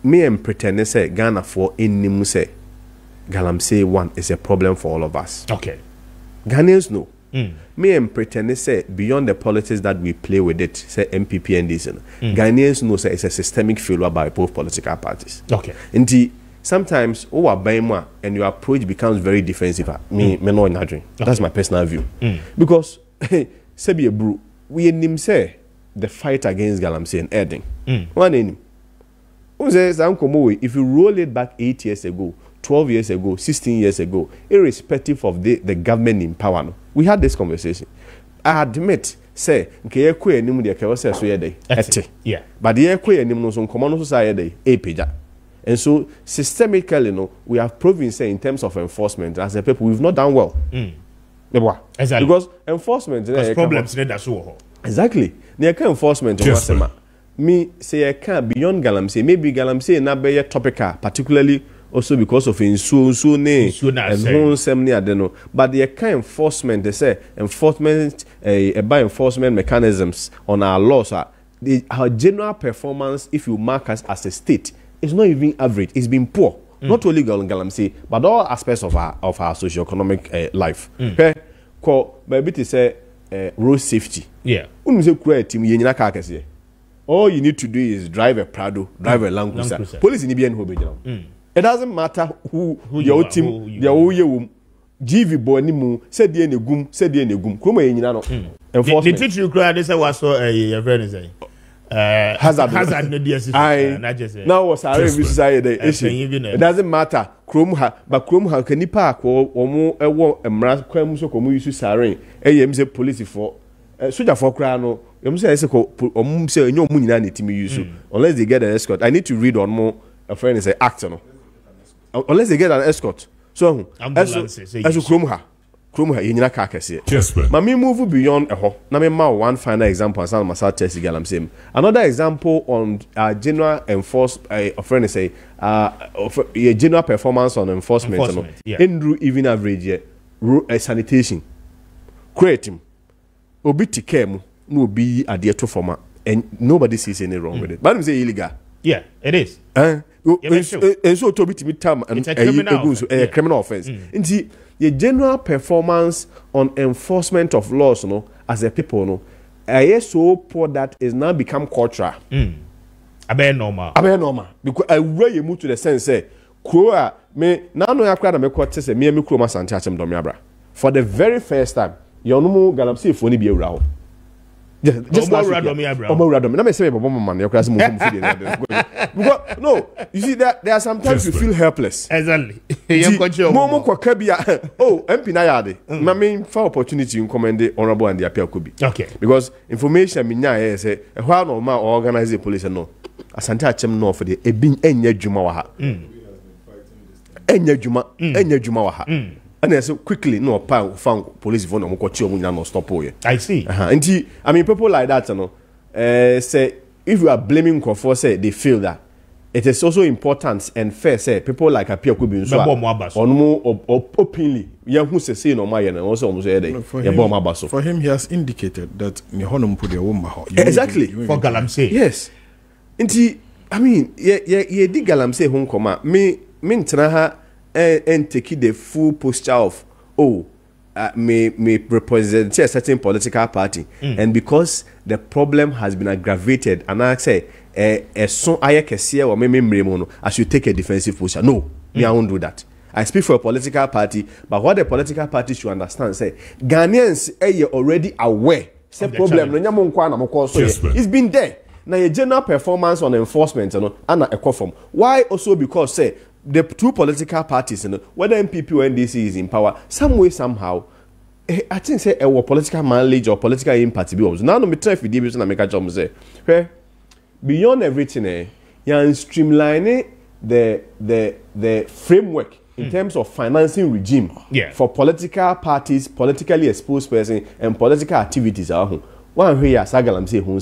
me and pretend say Ghana for any say Galamsey one is a problem for all of us. Okay. Ghanaians know. Me and pretend say beyond the politics that we play with it, say MPP and this, Ghanaians know say it's a systemic failure by both political parties. Okay. Indeed. Sometimes, and your approach becomes very defensive. Me no in dream. That's my personal view. Because, Sebi Ebru, we him say, the fight against galamsey and Erding. One in if you roll it back 8 years ago, 12 years ago, 16 years ago, irrespective of the government in power, we had this conversation. I admit, say, yeah. But the and so systemically, we have proven, say, in terms of enforcement, as a people, we've not done well. Exactly. Because enforcement, problems that's all. Exactly. Near enforcement, me say I can't beyond galamsey. Maybe galamsey na be topical, particularly also because of and but the enforcement, they say enforcement by enforcement mechanisms on our laws our general performance, if you mark us as a state, is not even average. It's been poor. Not only galamsey, but all aspects of our socio-economic life. Okay, maybe to say road safety. Yeah. All you need to do is drive a Prado, drive a Land Cruiser. Police in Ibian Hobby. It doesn't matter who your team, your GV boy nimu said the any gum, said the any gum. Kuma yinano. Enforcement. The teach you cry this was so a very say. Hazard no DS. Now was our society. It doesn't matter. Chrome ha, but Chrome ha can nipa or more a war a mras crime so come use siren. AMZ police for soldier for crano. Unless they get an escort. I need to read on more. A friend is an actor. Unless they get an escort. So, as you Krumha, in your carcass. Mammy move beyond a hawk. Namima, one final example, as I'm Tesi Galamsim. Another example on general enforced, a friend say, general performance on enforcement. Andrew even average sanitation. Create him. Obiti kemu. No be adhere to former and nobody sees any wrong with it. But I'm saying illegal. Yeah, it is. And so to be term and a criminal offense. And see the general performance on enforcement of laws, as a people, I so poor that is now become cultural. Normal. Because I really move to the sense say, Kroa me now no yakra me kwate say me kroma sante achem domiabra. For the very first time, you no galamsey for ni be ewura. Just no, you see that there are sometimes you feel helpless. Exactly. My main for opportunity in command the honorable and the appeal could be. Okay. Because information me say a while no man organize the police no. Asante achem no for the ebin enye juma wa ha. Enye juma wa ha. And I said quickly, no, found police phone no stop. I see. I mean, people like that, say if you are blaming Crawford, say they feel that it is also important and fair. Say people like Apia could be or more openly. Yeah, who say no, my and also for him, he has indicated that exactly for galamsey. Yes, I mean, yeah, di galamsey home comma me traha. And take the full posture of may represent a certain political party, and because the problem has been aggravated, and I say so I can see or maybe I should take a defensive posture. No, I won't do that. I speak for a political party, but what the political party should understand, say Ghanaians are already aware. Say problem, it's been there. Now a general performance on enforcement, and a conform. Why also because say. The two political parties, whether MPP or NDC is in power, some way, somehow, I think say a political mileage or political impact. Now, no, me try for DBS and make a job say, beyond everything, you streamline the framework in terms of financing regime for political parties, politically exposed person, and political activities. One here, Sagalam say, "Who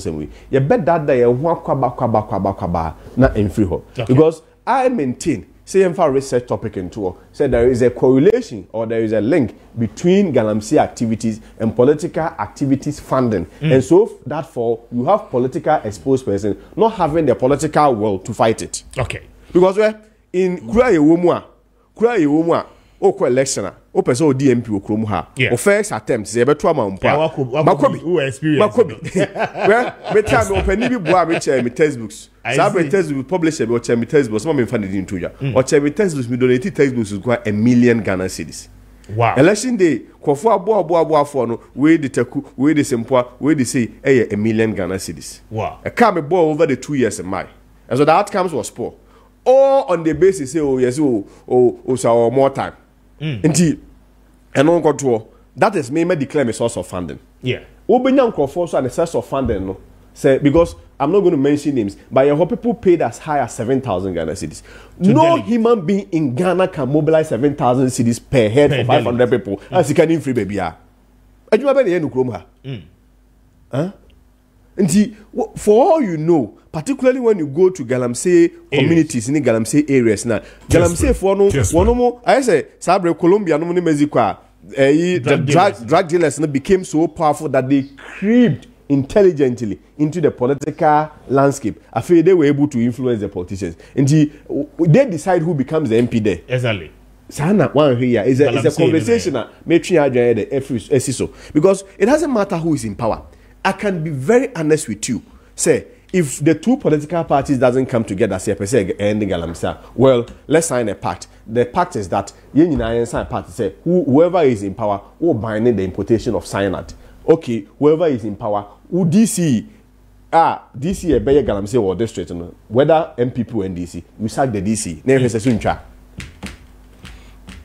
you bet that day kwaba na in free because I maintain." Say for research topic into say there is a correlation or there is a link between galamsey activities and political activities funding, and so that for you have political exposed person not having the political will to fight it. Okay, because in Kura Yewomwa, Oko election, person or DMP or Krumha, or first attempt, they better Makobi, me textbooks. Some textbooks published or textbooks, some of them funded into ya. Or textbooks, we donated textbooks to 1 million Ghana cedis. Wow. Election day, Kofo abo for no, we the Teku, we the Sempoa, we the say, $1 million Ghana cedis. Wow. A car bought over the 2 years in May. And so the outcomes was poor. All on the basis, say, oh, yes, so more time. Indeed. And on control. That is me declare a source of funding. Yeah. Obenyan Kofo so and a source of funding, no. Say, because I'm not going to mention names, but your people paid as high as 7,000 Ghana cedis. No human being in Ghana can mobilize 7,000 cedis per head for 500 people. As you can in free baby. And you have any Kroma. And for all you know, particularly when you go to Galamsey communities in the Galamsey areas now, Galamsey for no more, I say, Sabre, Colombia, no Mexico, drug dealers became so powerful that they creeped intelligently into the political landscape. I feel they were able to influence the politicians. And they decide who becomes the MP there. Exactly. Sana one here is a conversation because it doesn't matter who is in power. I can be very honest with you. Say, if the two political parties doesn't come together, say, well, let's sign a pact. The pact is that sign a pact. Say, whoever is in power will bind the importation of cyanide. Okay, whoever is in power, who DC, DC a better Galamsey or district, whether MPP and DC, we sack the DC. Name is a suncha.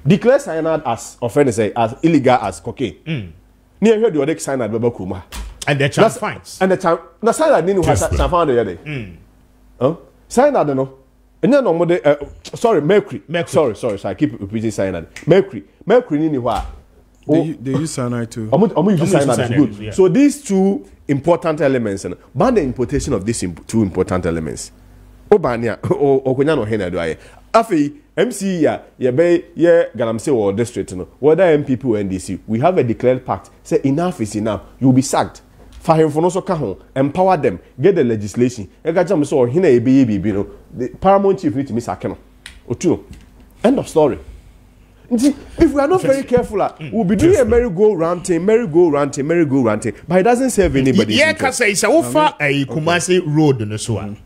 Declare cyanide as offender say as illegal as cocaine. Near here the other cyanide baba kuma. And the chance fines. And the time na cyanide didn't have found the other. Cyanide no. And then no sorry, mercury. Sorry, I keep repeating cyanide. Mercury ni what? They use cyanide too. I'm use cyanide. Good. Yeah. So these two important elements, ban the importation of these two important elements. Obania or Konyano Hena do I. Afi MC Galamsey or district, whether MPP or NDC, we have a declared pact. Say enough is enough. You'll be sacked. For him for no so kahon, empower them, get the legislation. Egajam so hina ebe the paramount chief need to miss akeno. Otu. End of story. If we are not very careful, we'll be doing a merry-go-round thing, but it doesn't serve anybody. Yeah, because it's a offer a Kumasi road in the swan.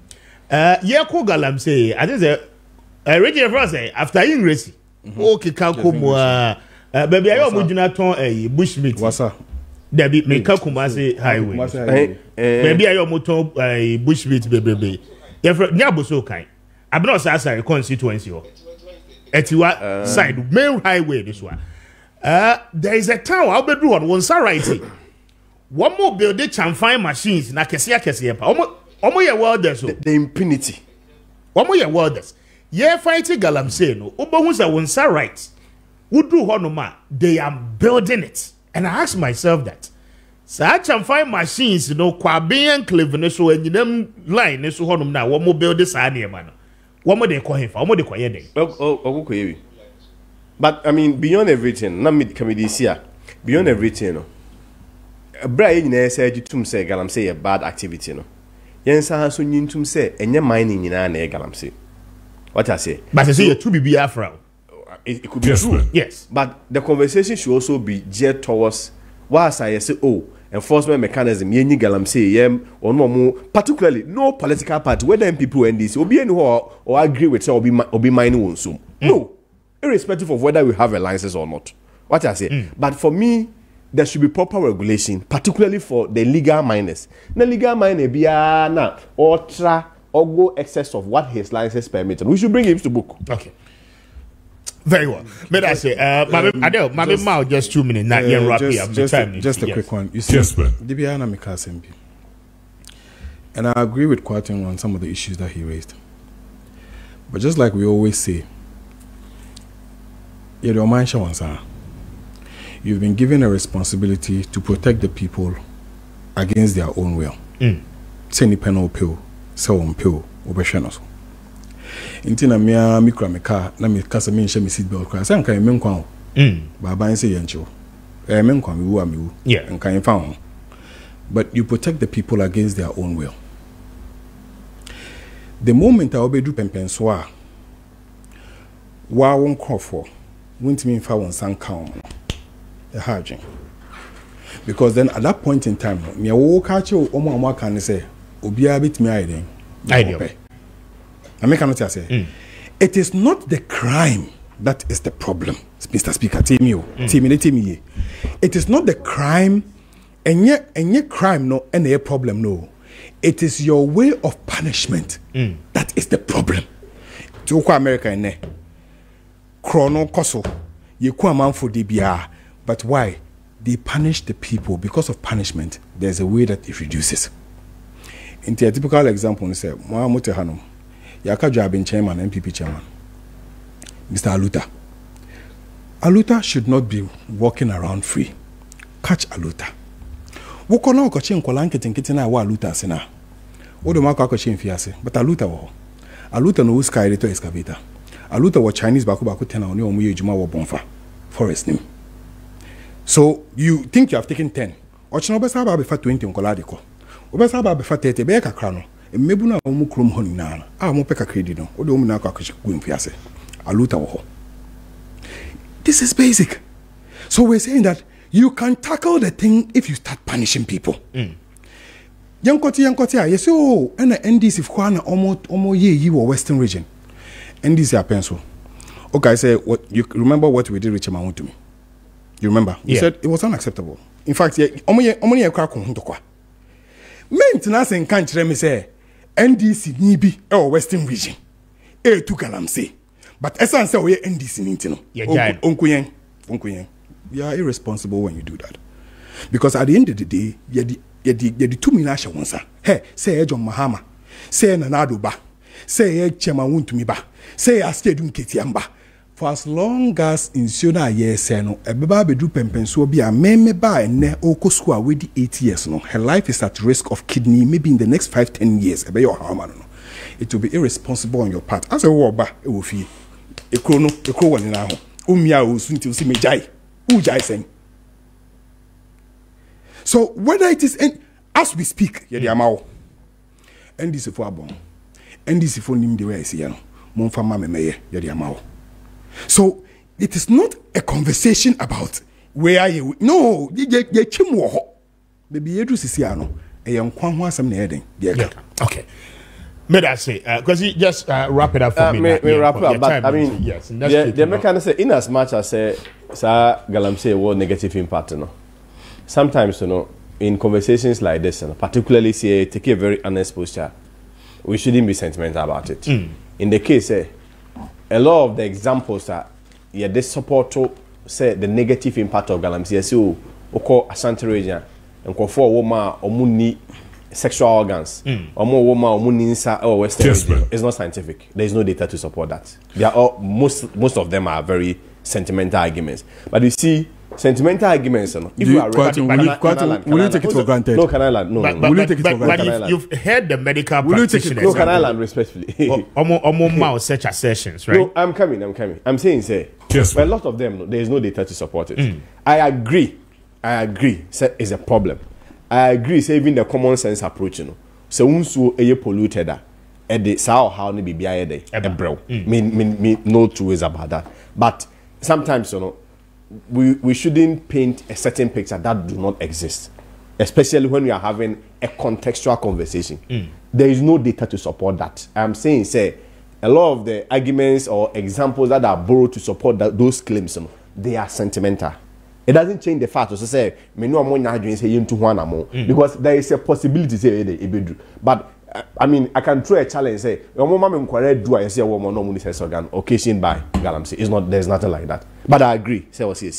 Yeah, Galamsey, I think the regional France after Ingresi. Okay, Kakumwa, baby, I am moving out on a bushmeat. What's up? There be make Kumasi highway. Maybe I am motor a bushmeat, baby. You're Nyabuso kind. I'm not a constituency. At your side, main highway, this one. There is a town I'll be doing one side writing. One more building can find machines, na Kessia. Omo your welders, the impunity. One more your welders. Yeah, fighting Galamsey, no, Obahusa one side right. Who do Honoma? They are building it. And I ask myself that. So I can find machines, Kwabian Cleveland, so and them line, so Honum now, one more building side near man. What more they call him for? What more they call him? But I mean, beyond everything, not me comedy here. Beyond everything, Brian said you to say Galamsey a bad activity, no. Yes, I have soon to say, and your mining in an Galamsey. What I say, but I say you're to be Biafra. It could be true, yes. But the conversation should also be geared towards what I say. Enforcement mechanism, Yenny Galamsey, or no more, particularly no political party, whether MPP or NDC, or be anyone or agree with or be mining on soon. No, irrespective of whether we have a license or not. What I say, but for me, there should be proper regulation, particularly for the legal miners. The legal miner be na ultra or go excess of what his license permits. We should bring him to book. Okay. Very well. But I say, Adele, Mao, just 2 minutes. Not yet wrap up. Just a quick one. You see, Dibiana Mikas MP. And I agree with Kwarteng on some of the issues that he raised. But just like we always say, you've been given a responsibility to protect the people against their own will. Send penal pill, so on pill, obeshanos. Intina mia mikra meka na me kasa me nhye me seat belt kra san kan me nkwan baba nse yencho me nkwan me wu amewu nkan fa ho, but you protect the people against their own will. The moment I obedu pempenso a wa won crofo wontimi fa won san kan the harding, because then at that point in time me wo ka che omo amo kan say obia bitimi ayden ideal. I cannot say it is not the crime that is the problem. Mr. Speaker, tell me. It is not the crime, and yet crime no any problem no. It is your way of punishment that is the problem. To America in Chrono Koso, you come man for DBR, but why? They punish the people because of punishment. There's a way that it reduces. In a typical example, we say, Mohamed Hanum, Yaka Jabin chairman, MPP chairman, Mr. Aluta. Aluta should not be walking around free. Catch Aluta. Wokona okochin kolanketin kitina wa Aluta sina. Odo mako okochin fiase, but Aluta wo. Aluta no sky to excavator. Aluta was Chinese baku tena oni omuye juma wo bonfa. Forest nim. So you think you have taken 10. Ochino besa ba be fa 20 nkoladiko. Obesa ba be fa 30 be kakra no. Emebu na omu krom ho nyina. Ah mo peka credit no. Odo omu na akwakochi gu mfiase. Aluta wo ho. This is basic. So we're saying that you can tackle the thing if you start punishing people. Yankoti, yes, oh, and the NDC for almost ye or Western region. NDC are pencil. Okay, I say what you remember what we did with Chemaun to me. You remember? You said it was unacceptable. In fact, omoni crack on Hundokwa. Maintenance and country me say NDC nibi or Western region. To Galamsey. But essence say we NDC nintino. Unkuyen. You are irresponsible when you do that. Because at the end of the day, you the 2 million once. Hey, say John Mahama, say Nanado ba, say Chema Wuntumi ba, say Astedun Ketiamba. For as long as Insiona yes, no, a beba bedu pempenso be a meme ba and ne okosua with 8 years no. Her life is at risk of kidney maybe in the next 5-10 years. Ebe your harm no. It will be irresponsible on your part. As a war ba, it will feel. Ekro one in our umia usunti si mejai. Ujai saying. So whether it is as we speak, yedi amao. NDC for abon. NDC for nim de way say no. Mon fama memeye yedi amao. So it is not a conversation about where you no ye chim wo ho. Baby yedu sisi ano. E yan kwan ho asem na eden. Okay. May I say, because you just wrap it up for me. May wrap it up, but I mean, yes, the American say, in as much as say, Galamsey was negative impact, sometimes, in conversations like this, particularly say, take a very honest posture, we shouldn't be sentimental about it. In the case, a lot of the examples that this support to say the negative impact of Galamsey, so, oko Ashanti region, and for woman or muni sexual organs or more woman or muninsa or western region. It's not scientific. There is no data to support that. They are all, most of them are very sentimental arguments. But you see, sentimental arguments, if you are will you take it for granted? No, can I land? No, will you take it for granted? But you've heard the medical practitioners. No, can I land respectfully? Almost such assertions, right? No, I'm coming. I'm saying, say, but a lot of them, there is no data to support it. I agree. Say, it's a problem. I agree, say even the common sense approach, so unsu eye polluted the sao how ni bibia ede ebrew. Me no two ways about that. But sometimes we shouldn't paint a certain picture that do not exist, especially when we are having a contextual conversation. There is no data to support that. I'm saying, say, a lot of the arguments or examples that are borrowed to support those claims, they are sentimental. It doesn't change the fact to say me no among na say into one among because there is a possibility say but I mean I can throw a challenge say your mama inquire do I say woman no money sex organ occasioned by Galamsey. It's not, there's nothing like that. But I agree. Say what see.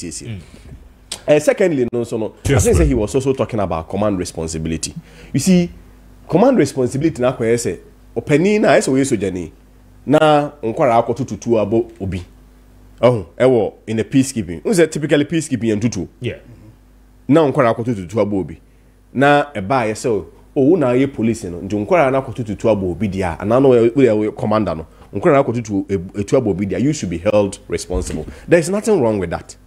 Secondly, I think say he was also talking about command responsibility. You see, command responsibility na kwa say openi na eso we so jani na nkwara akoto tutu abo obi. Oh, in the peacekeeping. Who's that typically peacekeeping and tutu? Yeah. Now, Nkora Kotu to Tuabobi. Now, a buyer so, oh, now you're police, and Junkora Nakotu to Tuabobidia, and I know we are commander. Nkora Kotu to Tuabobidia, you should be held responsible. There is nothing wrong with that.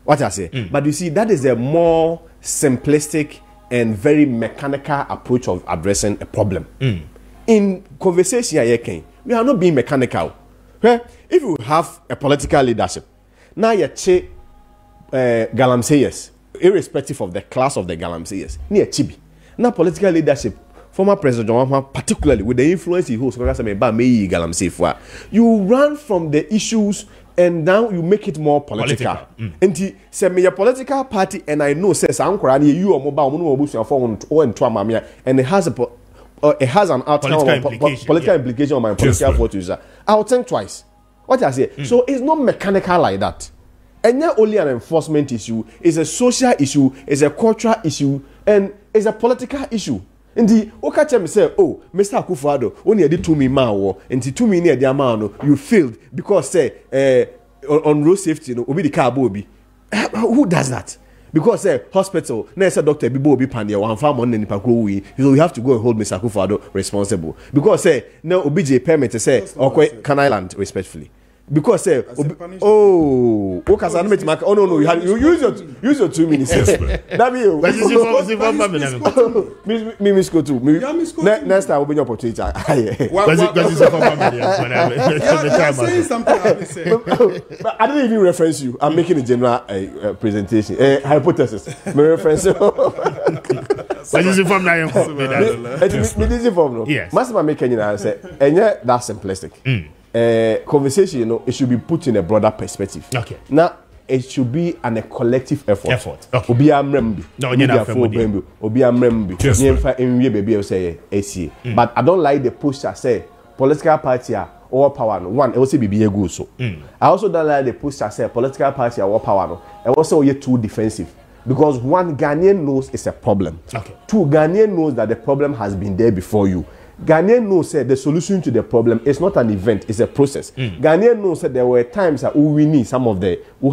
What I say. But you see, that is a more simplistic and very mechanical approach of addressing a problem. In conversation, we are not being mechanical. If you have a political leadership, now you check Galamseyers, irrespective of the class of the Galamseyers, near Chibi. Now political leadership, former President John Mahama, particularly with the influence he holds, you run from the issues and now you make it more political. And say me a political party, and I know says Ankara you or mobile phone or into Mamia, and it has an outcome political implication on my political photos. I'll think twice. What I say, so it's not mechanical like that. And not only an enforcement issue, it's a social issue, it's a cultural issue, and it's a political issue. Indeed, Okacha me say, oh, Mr. Akufo-Addo, only did 2 million man, and 2 million the amount you failed because say on road safety, no, obi the car bobi. Who does that? Because hospital, nurse doctor bibo obi pandia one farm on nipa ko wi. So we have to go and hold Mr. Akufo-Addo responsible. Because no obj permit to say okay, can Island respectfully. Because no, you use your 2 minutes. That me miss go too. Next time open your opportunity. I didn't even reference you. I'm making a general presentation. Hypothesis. Me reference. Yes. Master make any say, and yet that's simplistic. Conversation, you know, it should be put in a broader perspective. Okay. Now, it should be a collective effort. Okay. Obi amrembi. No, you're not family. Obi amrembi. But I don't like the push that say political party are all power. One, it also be good so. I also don't like the push that say political party are all power. And also you're too defensive. Because one, Ghanaian knows it's a problem. Okay. Two, Ghanaian knows that the problem has been there before you. Ghanaian knows that the solution to the problem is not an event, it's a process. Ghanaian knows that there were times that we need some of the who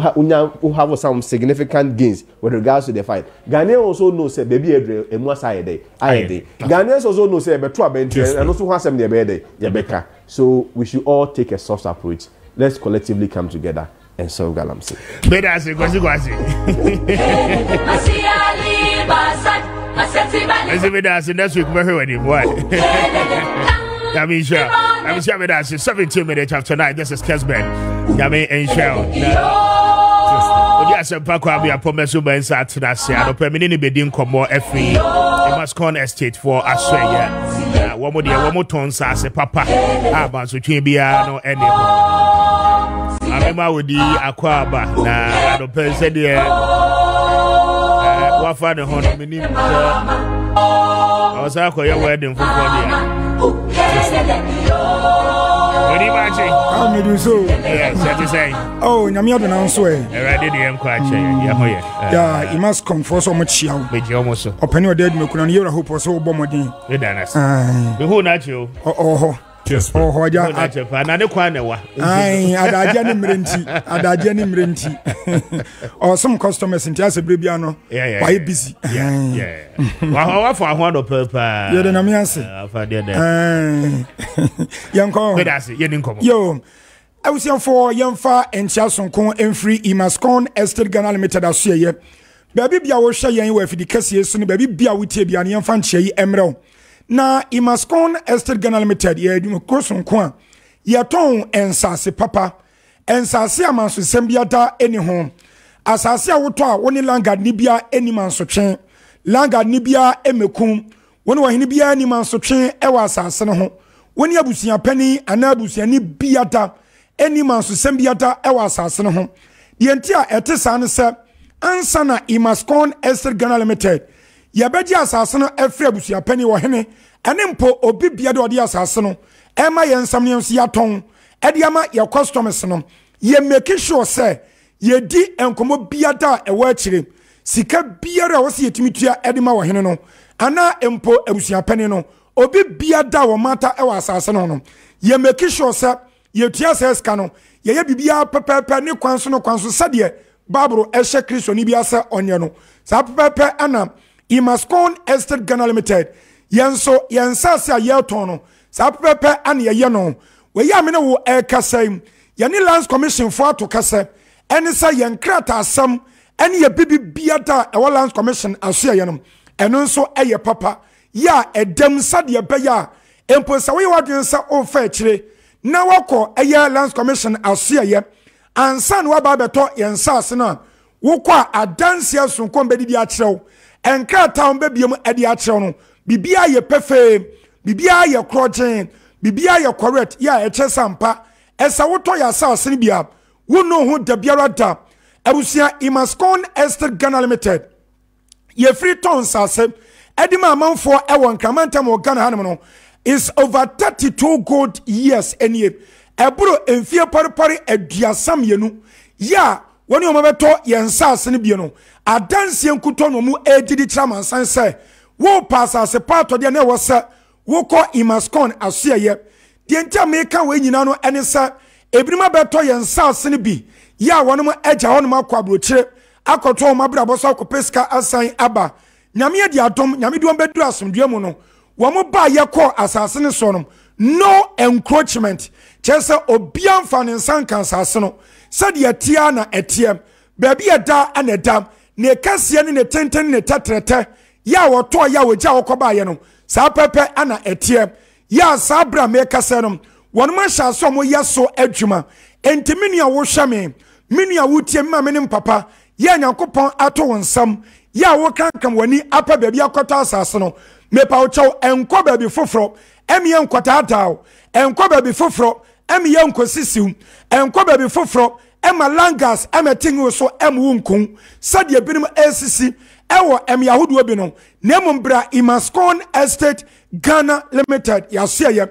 have some significant gains with regards to the fight. Ghanaian also knows that baby a more side day. Ghanaians also know say better and also has some the better. So we should all take a soft approach. Let's collectively come together and solve Galamsey. Next week, we're here anymore. I'm sure 17 minutes after 9. This is Kesben. Yami and Shell. Yes, and Pakwa, I promise you, Ben Saturday. I don't permit being come more free. You must con estate for Australia. One more ton, Sassy Papa. About to change no any. I remember with the Aquaba. Now, I don't perceive the. What father honor me? I was out for your wedding for 4 years. What do you imagine? How me do so? Yes, that's the same. Oh, Namia don't answer. I did the quite yeah, you must come for so much. But you almost open your dead milk on your hope or so bombarding. With us. Who not you? Oh. Yes. Oh, hoja. Another corner. Aye, Adajani Mrenti. Or some customers in Tiasa Bribiano. Yeah. Why busy? Yeah. How for one of purpose? You're the Namias. Young call. Yo. I was young for young far and Charleston Con and free Imascon Estate Ghana Limited as here. Baby Bia was shy with the Cassius and baby Bia with Tibian and Fanchi Emerald. Na Imascon Estate Ghana Limited ye du croson kwa ye ton ensase papa ensase amanso sembiata eni ho asase awoto a woni langard ni bia eni manso twen langard ni bia emekum woni wahini bia eni manso twen e wa asase no ho woni abusia pani ana abusia ni biata eni manso sembiata e wa asase no ho ye ntia etesa ne se ansa na Imascon Estate Ghana Limited yabeji asase no efre abusia pani wo hene ene mpo obi bia de odi asase no ema ye nsam ne nso ya ton ede ama ye customers no ye make sure say ye di enkomo bia da e wa akire sika biara wo se yetimi tua ede ma wo hene no ana mpo abusia pani no obi bia da wo mata e wa asase no ye make sure say ye tua ska no ye bibia pepepe ne kwanso no kwanso sade babro ehye Kristo ni bia se onye no sa pepepe ana Imascon Estate Ghana Limited yenso yensase a yeton no sa pepe an ye no we ya me ne wo ekasem ye ni lands commission for to kase eni sa yen krata asam eni ye bibi biata e wo lands commission aso ye no eno nso eye papa ya edem sade be ya empo sa we wadwen sa o fa kire na wako eye lands commission aso ye ansan wa ba beto yensase na wo kwa adanse asunko mbedi a kirew enkrata on bebiem edi a kirew no bibia ye pefe bibia ye krogen bibia ye correct ya eche sampa esa woto ya asase ni bia wo no ho da biara da abusia Imascon Estate Ghana Limited ye free tons asem edima amanfo ewo nkramanta mo Ghana hanom no is over 32 good years enie eburo enfie paripari aduasam yenu ya woni o mabeto yensa asene bie no adansie nkuto no mu edidi chairman sanse wo pasa se part de na wo se wo ko Imascon aseye de ntia meka we nyina no ene se ebinima beto yensa asene bi ya wonom agya wonom akwabrochire akoto mabrabo so akopeska asan aba nyame de adom nyame de bedu asomdue mu no wo mo ba ye ko asase ne so no encroachment chese obian fa ne nsankan asase no sade etia na etiem baabi eda anedam ne kase ne tenten ne tatrete ya woto ya wogya wokoba ye no sa pepe ana etiem ya sabra me kase no wonom ahya so mo yeso adwuma entimini a wo hwame mini a wutie ma menim papa ya nyankopon ato wonsam ya wo kankam wani apa baabi akota asase no mepa wo chaw enko baabi foforo emi enkota ataw enko baabi foforo emi yenkosisiw enko baabi foforo ema langas emetingu so emwunkun sade binim esisi ewo emi yahudu obi no nemumbra Imascon Estate Ghana Limited yaseye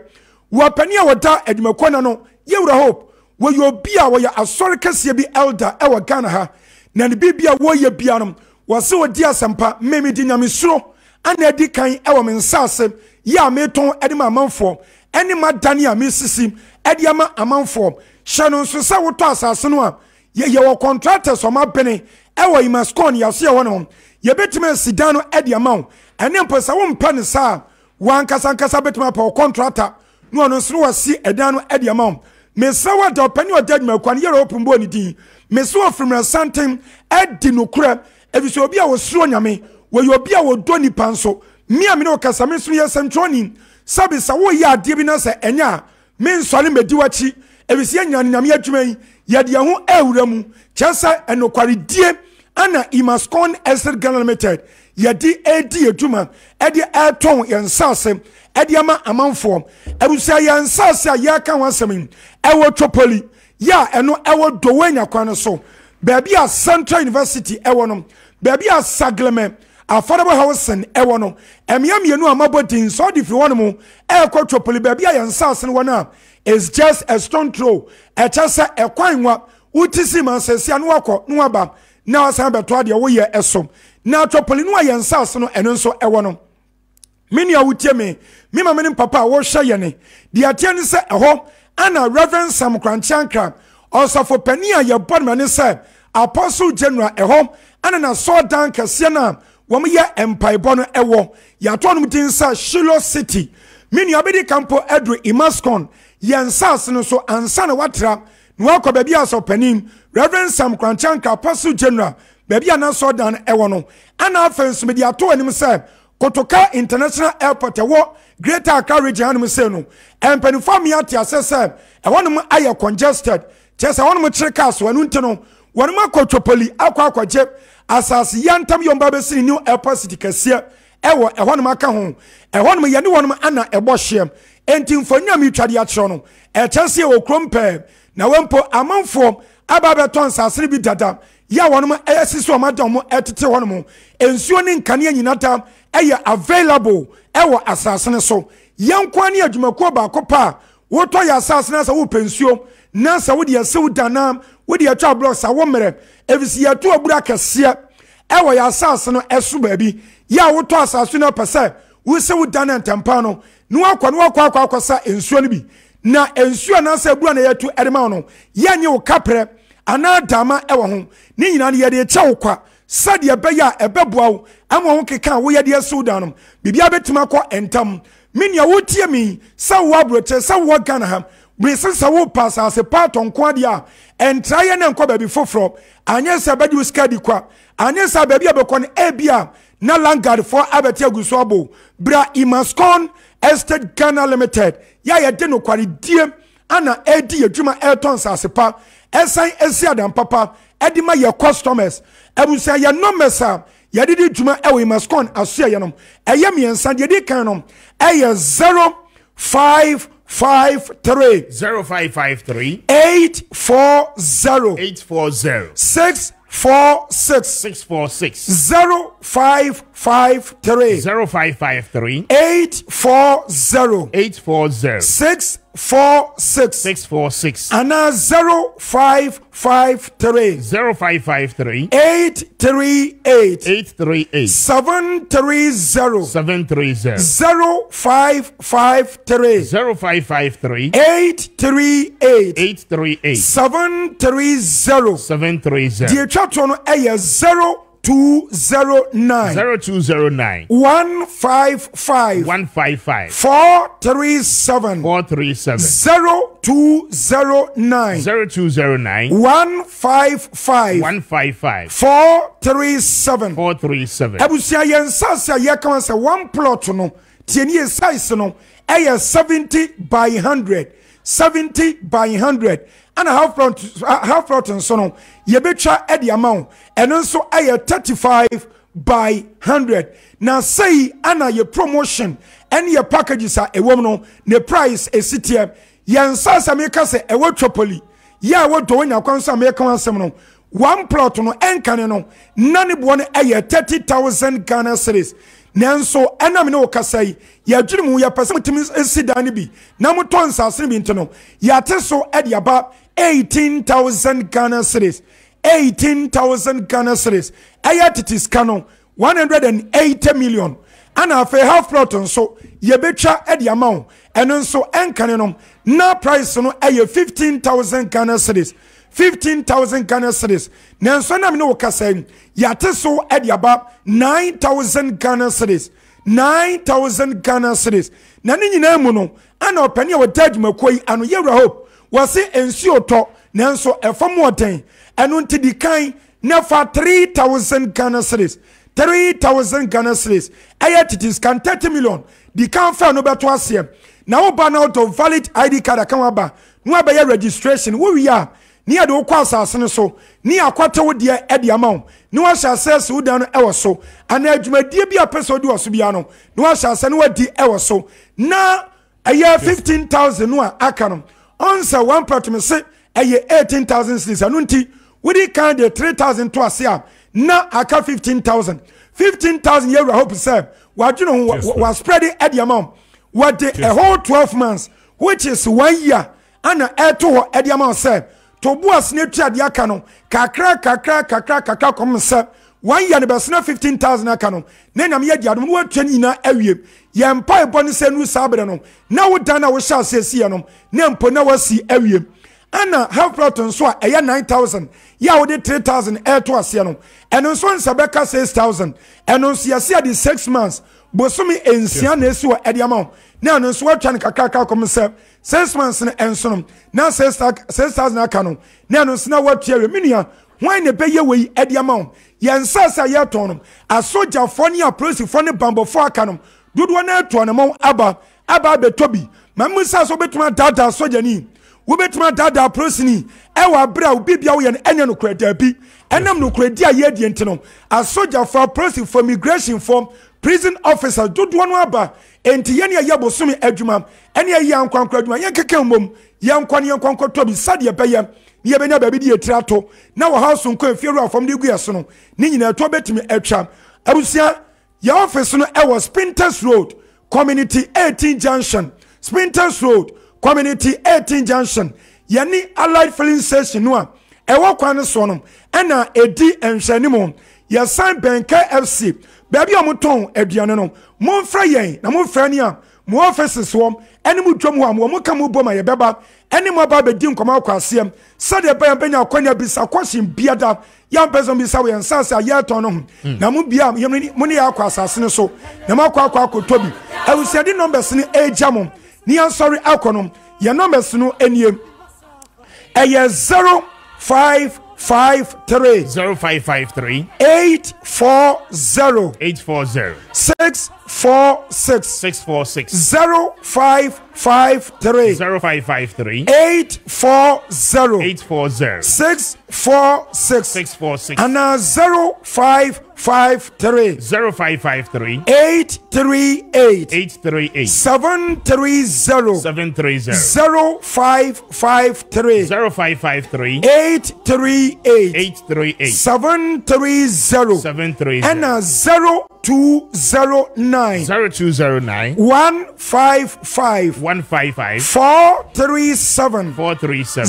wo pani a woda adwumakona no yewura hope wo yo bia wo ya asori kase bi elder ewo Ghana ha na ne bibia wo ye bia no wo se wo di asempa memi di nyamesuro ana di kan ewo mensase ya meton edima amanfo eni madani a mesisi edi ama amanfo hye no so se wo to asase no a ye wo contractors o mabene ewo Imascon ya se wo no ye betime sidan no edi ama ene mposa wo mpa ne sa wan kasa betime pa contractor no no so wo si edan no edi ama mesawa da pani o dadma kwan yero opumbo ni din meso from something edi no kura ebiso obi a wo suro nyame wo yo obi a wo do ni panso mi a me no kasa me so ye sentroni sabi sa wo ya ade bi na se enya me nsole mediwachi ebisi enya nyame adwuma yi ye de ho awura mu chesa enokware die ana Imascon Estate Ghana Limited ye di edi adwuma edi aton yensase edi ama amanfo ebusia yensase a ye kan wasem ewo Chopoli ya eno ewo Dowenya kwan so baabi a Central University ewo no baabi a Sagleme affordable housing ewo no emiam yenu amabodin so di fi wono ekwo Chopoli baabi a yensase no wona is just a stone throw echasa ekwanwa utisi mansesia no akọ no aba na wasan beto ade wo ye eso na Chopoli no yensase no eno nso ewo no mini a wutie me ma menim papa wo hye ye ne de atia ne se eho ana Reverend Sam Kranchanka osafo pani a ye bod me ne se Apostle General eho ana na so dan kase na wo me ye empaibo no ewo ya to no din sa Shiloh City mini abedi campo Edru Imascon yensase no so ansa na watra no akọ baabi aso panim Reverend Sam Kranchanka Apostle General baabi ana so dan ewo no ana afenso me de ato anim se Kotoka International Airport ewo Greater Accra region anum se no empanifo me ati asese e wonum aye congested chese wonum kire cars wanu ntino wonum akotopoli akwaje asase yantam yomba besini new airport city kase ewo e wonum aka ho e wonum ye ne wonum ana ebo hye enti mfonya mi twade a kire no e chese e okrompe na wempo amanfo ababeton sasere bi dada ya wonum esisi o madam etete wonum ensuo ne nkane anyinata eye available ewo asasene so yankwa ne adwumako ba kopa woto ya asasene sa wo pensuo na sa wo de asew dana wo de atwa blocks a wo mere evisi ya to abura kase ewo ya asasene esu baabi ya woto asasene no pese wo sew dana ntampa no no akwa sa ensuo ne bi na ensuo na sa abura na yatu edema no ya nye wo kapre ana dama ewo ho ni nyina ne ye de eche wo kwa sade ebeya ebeboa wo ama ho keka wo ye de Sudan no bibia betima kọ entam menia wotie mi sa wo abroche sa wo Ghana ha brese sa wo pass as a part on kwa dia entraye na nkọ baabi foforo anye sa badi uskadi kwa anye sa baabi abekọ no ebia na Langard for abeti aguso abo bra Imascon Estate Ghana Limited ya ye de no kware die ana edi adwuma Elton Sasepa esan esi adam papa edima ye customers ebusa ye no mesa ye didi dwuma ewe Imascon aso ye no eye miensa de di kan no eye 05 05553 0553 840 840 646 0553 0553 840 646 Anna 0553 0553 838 838 730 730 0553 0553 838 838 730 730 The chatron aya 0209 0209 155 155 437 437 0209 0209 155 155 437 437 Abusia yen sasa yeka say one plot no tieni size no aya 70 by 100 70 by 100 and half plot and so no ye betcha e the amount and also aya 35 by 100 now say ana ye promotion and your packages are a woman the price a city yan sasa make say e wo tropoli ya wo do nya kwanso make ansem no one plot no enkane no nane bo no aya 30,000 Ghana cedis nanso enam ne okasai ya dwirimu ya pese mutimi esidane bi na moton sasene bi ntino ya teso e dia ba 18,000 Ghana cedis 18,000 Ghana cedis aya titis kano 180 million ana afa half plot nso ye betwa e dia ma wo eno nso enkane no na price no aya 15,000 Ghana cedis 15,000 Ghana cedis nanso na me no okasai ya teso e dia ba 9,000 Ghana cedis 9,000 Ghana cedis na ni nyina mu no ana opani a wadaj makoi ano yewra hope wase ensuo to nanso efam woten eno ntidi kan na fa 3,000 Ghana cedis 3,000 Ghana cedis ayatitis kan 30 million di kan fa no beto asem na wo ba na out of valid ID card akan wa ba no abaye registration wo wi a ni ade wo kwa asase so ni akwata wo de e de amount ni wa sha access wo dan no e wo so ana adwumadie bi apeso de wo so bia no ni wa sha access no wa di e wo so na aye 15,000 no aka no onsa one part me se aye 18,000 cedis anu nti wo di kan de 3,000 to ase a na aka 15,000 ye hope say wa dwuno wa spread e de amount what the a whole 12 months which is 1 year ana eto ho e de amount say to boas ne tua de aka no kakra kom se 1 year ne besna 15,000 aka no na nyam ye diadom no atwa nyina awie ye mpa ebo ne se nu sabre no na wo dan na wo sha asesi no na mpo na wasi awie ana half plot nso a eye 9,000 ya wo de 3,000 to ase no eno nso nsabeka 6,000 eno nso ya sia de 6 months bosomi ensia na esi wo ede amount na eno nso atwa ne kakra kom se 6 months na enso no na 6,000 aka no na eno nso na watua we minia hwan ne beye we ede amount yensasa ya ton no asoja fo ne aprosi fo ne bambo fo aka no dodo na to na mo aba betobi mamusa so betuma dada soja ni wo betuma dada prosini e wa bra wo bibia wo ye enye no kreda bi enam no kredi a ye die ntino asoja for prosi for immigration form prison officer dodo no aba enti ye ne ye bosumi adwuma ene ye yankwankwa adwuma ye keke mbom yankwankwa tobi sade be ye ye be na ba bi die trato na wo house nko efiru afom de gu yeso no ni nyina to betumi atwa abusia ya office no e was Sprinters Road Community 18 Junction Sprinters Road Community 18 Junction yani Allied Filling Station no a ewo kwan so no na edi enhwanimo ya San Benka FC baby omoton aduane no monfra yen na monfra ni a mo offices wo ene mu dwom ho am wo ka mo boma ye beba ene mo ba bedi nkoma akwasem sade ba benya akwanya bisa kwashin biada ya bezon bisa we nsasa ya ton no na mo bia mo ne akwasase ne so na mo akwakotobi awusiade numbers ni ejamo ni ansori akonom ya numbers no eniem eye 0553 0553 840 840 646 646 646 0553 0553 840 840 646 646 and 0553 0553 838 838 730 730 0553 0553 838 838 730 730 and 0209 0209 155 155 437 437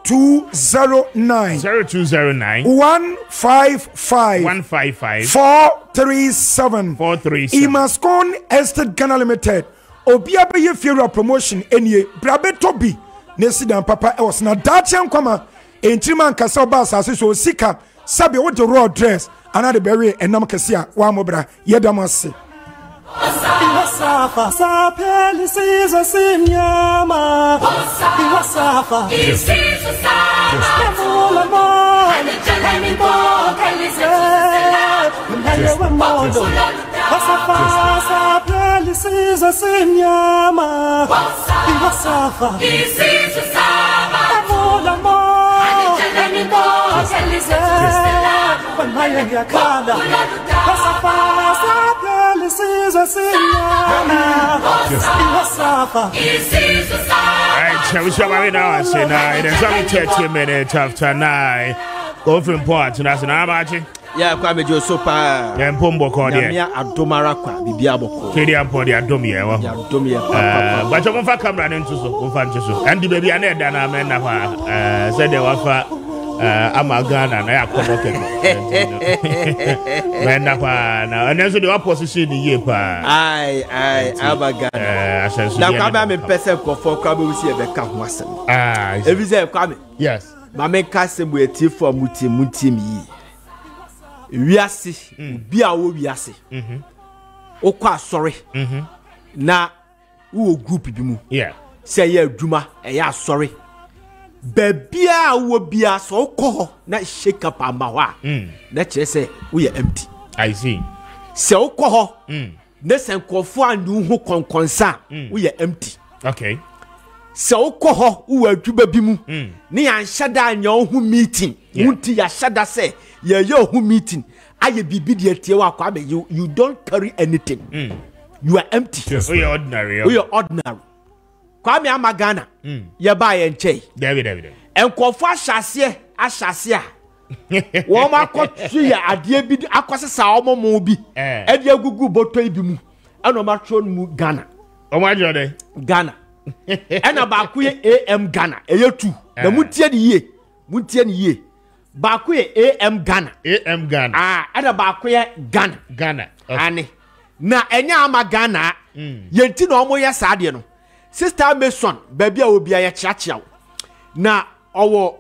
0209 0209 155 155 437 437 Imascon Estate Ghana Limited Obia be funeral promotion enie brabe tobi nesidan papa e was na dachian kwama entriman kasa ba asase so sika sabe wo the raw dress ana de bury enam kase wa mobra yedamase Iwasafa sapeli sizo simnyama Iwasafa isizo sama Nemula mo Nijani mo Kalise Mhalewe modo Wasafa sapeli sizo simnyama Iwasafa isizo sama Nemula mo Nijani mo Kalise Mhalewe yakada Wasafa sapeli sizo Alright, shall we show my now? Say now, it is only 30 minutes after 9. Go from port, and that's an amateur. Yeah, Kwame Josopa. Yeah, Pombo Cordia. Yeah, Adomara Kwa, Bibiabo. Kadian Podia Domia. But you're going to come running to so, and the baby, I need that. I mean, said they were for Amagana, and I have come and then so the opposition in the year. Aye, Amagana. Now, Kwame, I'm person for Kwame, we see a become Wasson. Every day, Kwame. Yes. Mamma Cassim will tea for Muti. Wiase bia wo wiase okwa sorry na wo group bi mu say ya adwuma ya sorry babia wo bia so ko na shake up amawa na kire say wo ya empty. I see. Se okọ ho na senkofo andu hu konkonsa wo ya empty. Okay. Se okọ ho wo adwuma bi mu ne ya nhada anya hu meeting unti ya shada say ye hu meeting aye bibi de tie wa kwa you don't carry anything. You are empty. Yes, we are ordinary. We are ordinary. Kwa me amagana ye ba ye nche David enkofo ahyase a wo ma kɔtu ya ade bi akɔsesa omomo bi e de agugu boto bi mu ana ma tro mu Ghana o ma jode Ghana ena ba ku ye AM Ghana eye 2 na mutie ni ye ba ku ye AM Ghana ena ba ku ye Ghana ane na enya ama Ghana yenti na omo ye saade no Sister Mason baby a obi ya chiachia na owo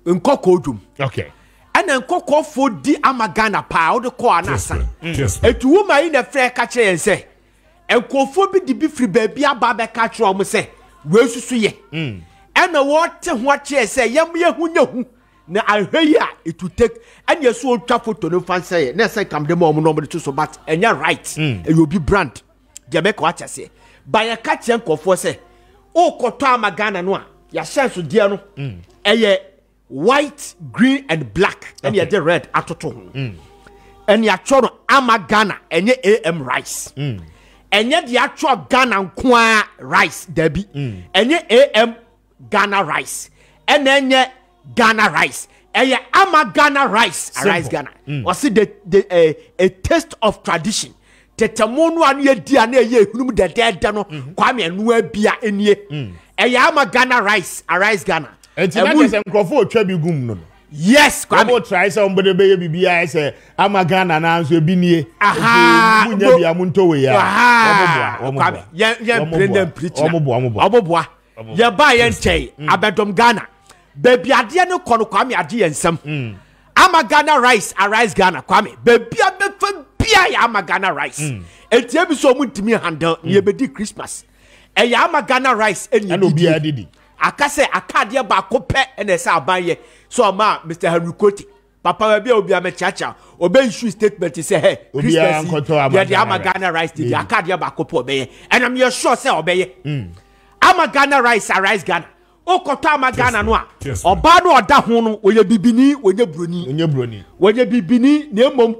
nkoko odum. Okay. Ana nkoko fo di amagana pa o de ko anasan. Etu wo mai na frɛ ka kire yense. Nkofo bi di bi firi baby aba be ka kire o mo se we susu ye. Ana wo te ho kire se yam ye hu nya hu na ahwe ya it will take and yeso otwa photo no fan say na say kam dem o mo no mo to so but enya right e you be brand. Je be ko achase. Ba ya ka kire nkofo se o koto amagana no a ya chance dia no eye white, green, and black. And you the red atoto. And you actual amagana and ye AM rice. And yet the actual Ghana kwa rice, Debbie. And ye AM Ghana rice. And then ye Ghana rice. And ye amagana rice. Rice Ghana. Or see the a taste of tradition. Tetamonu and ye diane ye hum the dead dano. Kwame and we bia in ye. And ye amagana rice. A rice Ghana. It's not a microphone trabi gum no. Yes, Kwame try somebody be bibia say amagana na nso bi nie. Aha. Munya bia munto we ya. Kwame ye blend preach. Omoboa. Ye ba ye nchei abedom Ghana. Baby ade no kono Kwame ade ye nsam. Amagana rice, a rice Ghana Kwame. Baby abefa bia ya amagana rice. Etie bi so muntimi handle ye be di Christmas. E ya amagana rice eni obi adidi. Akase akade ba ko pe ene sa abanye so ma Mr. Henry Koti papa bi obi amechacha obe issue statement say hey Christmas ya the Ama Ghana rice the akade ba kopo obeye and I'm sure say obeye Ama Ghana rice Arise Ghana okoto Ama Ghana no a oba no oda ho no oye bibini onye broni onye bibini na emom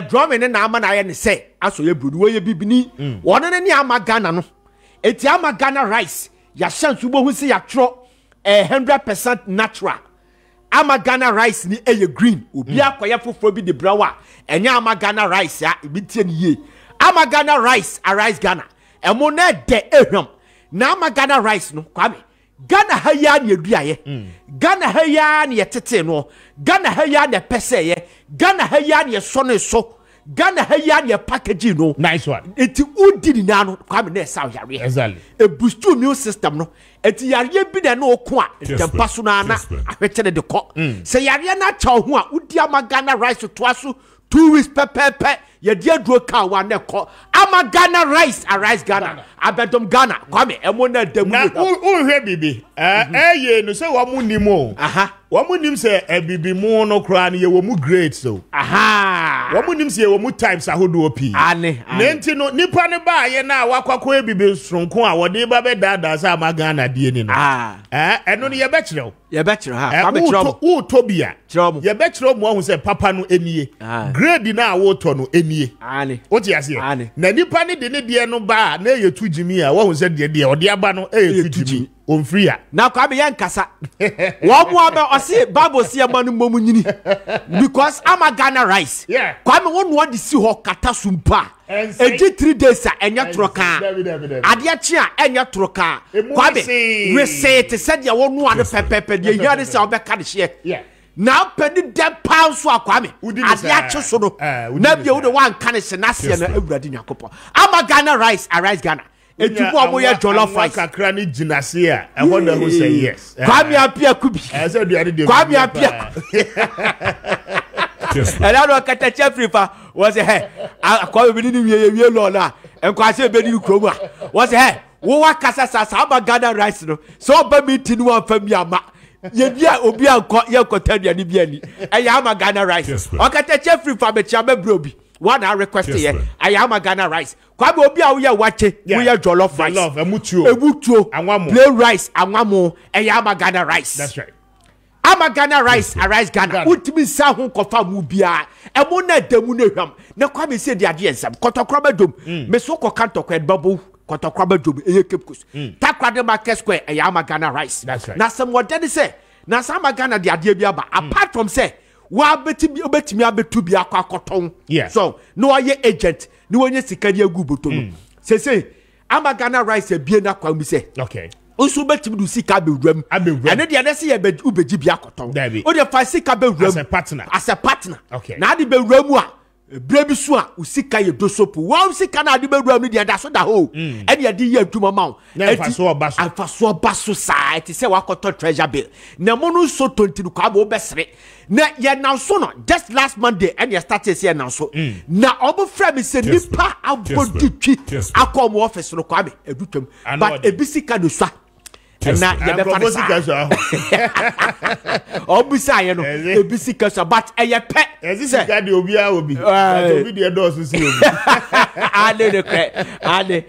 drum ne na ama na ye ne say aso ye broni oye bibini wona ne ni Ama Ghana no eti Ama Ghana rice ya chance bo hu say ya tro 100% natural Ama Ghana rice ni eye green obi akoye foforo bi de brawa enya Ama Ghana rice ya ibi tie ni ye Ama Ghana rice Arise Ghana emo na de ehwam na Ama Ghana rice no kwame Ghana ha ya na eduaye Ghana ha ya na yetete no Ghana ha ya na pese ye Ghana ha ya na so ne so Ghana ha ya na package no nice one eti udi ni na no kwame na esa yare exactly e boost immune system no eti yare bi na no ko a tempa so na na ahwekere de ko se yare na cha ho a udi Ama Ghana rice to aso 2 weeks pepepe ye dia duro ka wa na ko Ama Ghana rice Arise Ghana abedom Ghana kwame emo na demu na hwe bibi ye no se wo mu nimo wo mu nim se bibi mu no kra na ye wo mu grade so wo mu nim se ye wo mu times ahodo opi ane nenti no nipa ne ba ye na wakwakọ bibi sronko a wo de ba be dada sa Ama Ghana die ni no eno ne ye be kire ha kwame kire wo tobia ye be kire mo hu se papa no enie grade na wo to no enie o ti ase na nipa ne de ne de no ba na ye tujimi a wo hu se de o de aba no e tujimi on free na kwa be yan kasa wo mo aba o se bible se manu momu nyini because Ama Ghana rice kwa me won no de si ho kata sumpa eji 3 days a enya troka ade achi a enya troka kwa be reset said ya won no ade pepepe de ya de se obeka de hye na pedi dem pound so akwa me ade achi so no na bia wo de wan kan se na se na awurade nyakopo Ama Ghana rice Arise Ghana etubu amoya jollof rice kakra ni jinase a e wonder who say yes kwame apia kubi say do ade kwame apia ela no kata chefri fa was he akwa bi ni wie lo na enko ase be ni kromu a was he wo wa kasa sa Ama Ghana rice no so ba mi tinu wa fami ama ye bia obi anko ye kota duane bia ni eya Ama Ghana rice o kata chefri fa be chia be brobi one I request here I Ama Ghana rice kwa be obi a wo ye wache wo ye jollof rice emutuo plain rice anwamo eya Ama Ghana rice that's right Ama Ghana rice Arise Ghana ultimi sa ho kofa mu bia emo na demu na hwam na kwa me se de ade ensam kotokro badom me so ko kantokwa babo kotokro badom eye kepkus takwade market square eya Ama Ghana rice na some what dey say na Ama Ghana de ade bia ba apart from say wa betimi abetu bia akoton so no aye agent ni wonye sikani agu botom say Ama Ghana rice bia na kwa mi say okay Usu betimi du sika bewuram ene de na se ye ubeji bia akoton o de fa sika bewuram as a partner okay na de bewuram a brebi so a usika ye dosopo wa usika na de bewuram de da so da ho ene de ye aduma ma na fa so obaso sa eti se wa akoton treasure bill na mo no so 20 kwa ba obesere na ye now so no just last Monday and you started here now so na obo frame me say nipa abodi twi akom office no kwa me edutwam but ebisika do so na ye be fa obisa ye no ebisika so but eye pe ezisika de obi a obi obi de do so si obi ale de kre ale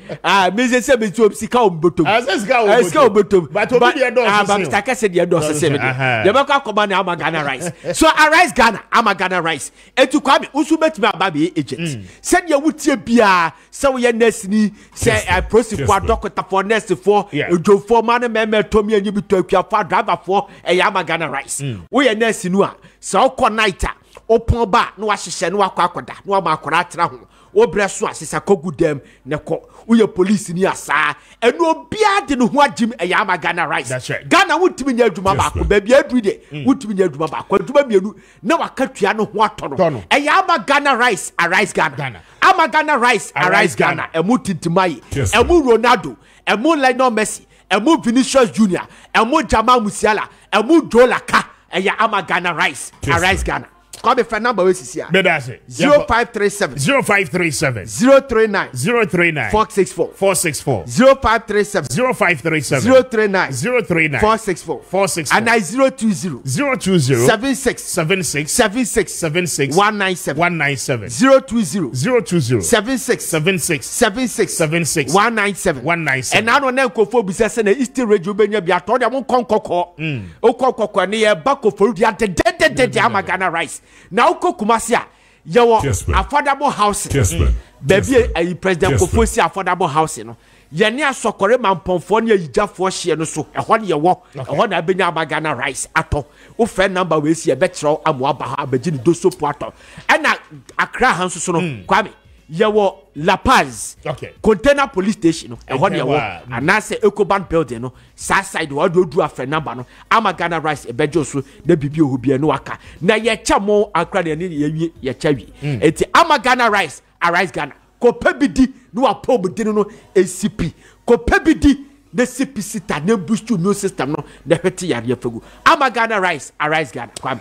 me se be tu obisika obotom ezisika obotom but obi de do so si but take se de do so si ye be kwa koba na Ama Ghana rice so Arise Ghana Ama Ghana rice etu kwa me usu betimi ababe agent said ye wutie bia se wo ye nurse ni se prosecute doctor for nurse for ojo for man me tomi anyi bi to akua fa driver for eya Ama Ghana rice wo ye nurse nu a se okọ night a opon ba na wa hyehyɛ na wakọ akoda na wa ma akora atra ho wo breso asesa kogu dem ne ko wo ye police ni asa enu obia de no ho agim eya Ama Ghana rice Ghana wutimi nya adwuma ba ko ba bia adu de wutimi nya adwuma ba ko adwuma mienu na wakatua no ho atoro eya Ama Ghana rice Arise Ghana Ama Ghana rice Arise Ghana emu tintimayi emu Ronaldo emu Lionel Messi emu Vinicius Junior emu Jamal Musiala emu Joe Laka eya Ama Ghana rice Arise Ghana Call me for number is here. Bedase. 0537 0537 039 039 464 464 0537 0537 039 039 464 464 and I 020 020 76 76 76 76 197 197 020 020 76 76 76 76 197 197 and I don't know kofo bi say na Eastern Radio benya bi ato dem konkoko o konkoko na ye ba kofo dia de Amagana rice na uko Kumasi a yewo affordable housing baby a president kofo si affordable housing no ye ne asokore mamponfo ne yijafo hye no so ehwo ne yewo ehwo na benya Amagana rice ato wo fe number we si e be kiro amoaba ha abaji ni dosopo ato na Accra hanso so no kwame yewo La Paz container police station no ehwo ne yewo anase Ecobank building no south side wo do afa number no Amagana rice e bejo so na bibi ohubia no aka na ye chamo Accra ne ye chawi enti Amagana rice arise Ghana ko pebidi no apobudi no ACP ko pebidi the CPC ta na boost immune system no na hwete yare afegu Amagana rice arise Ghana kwam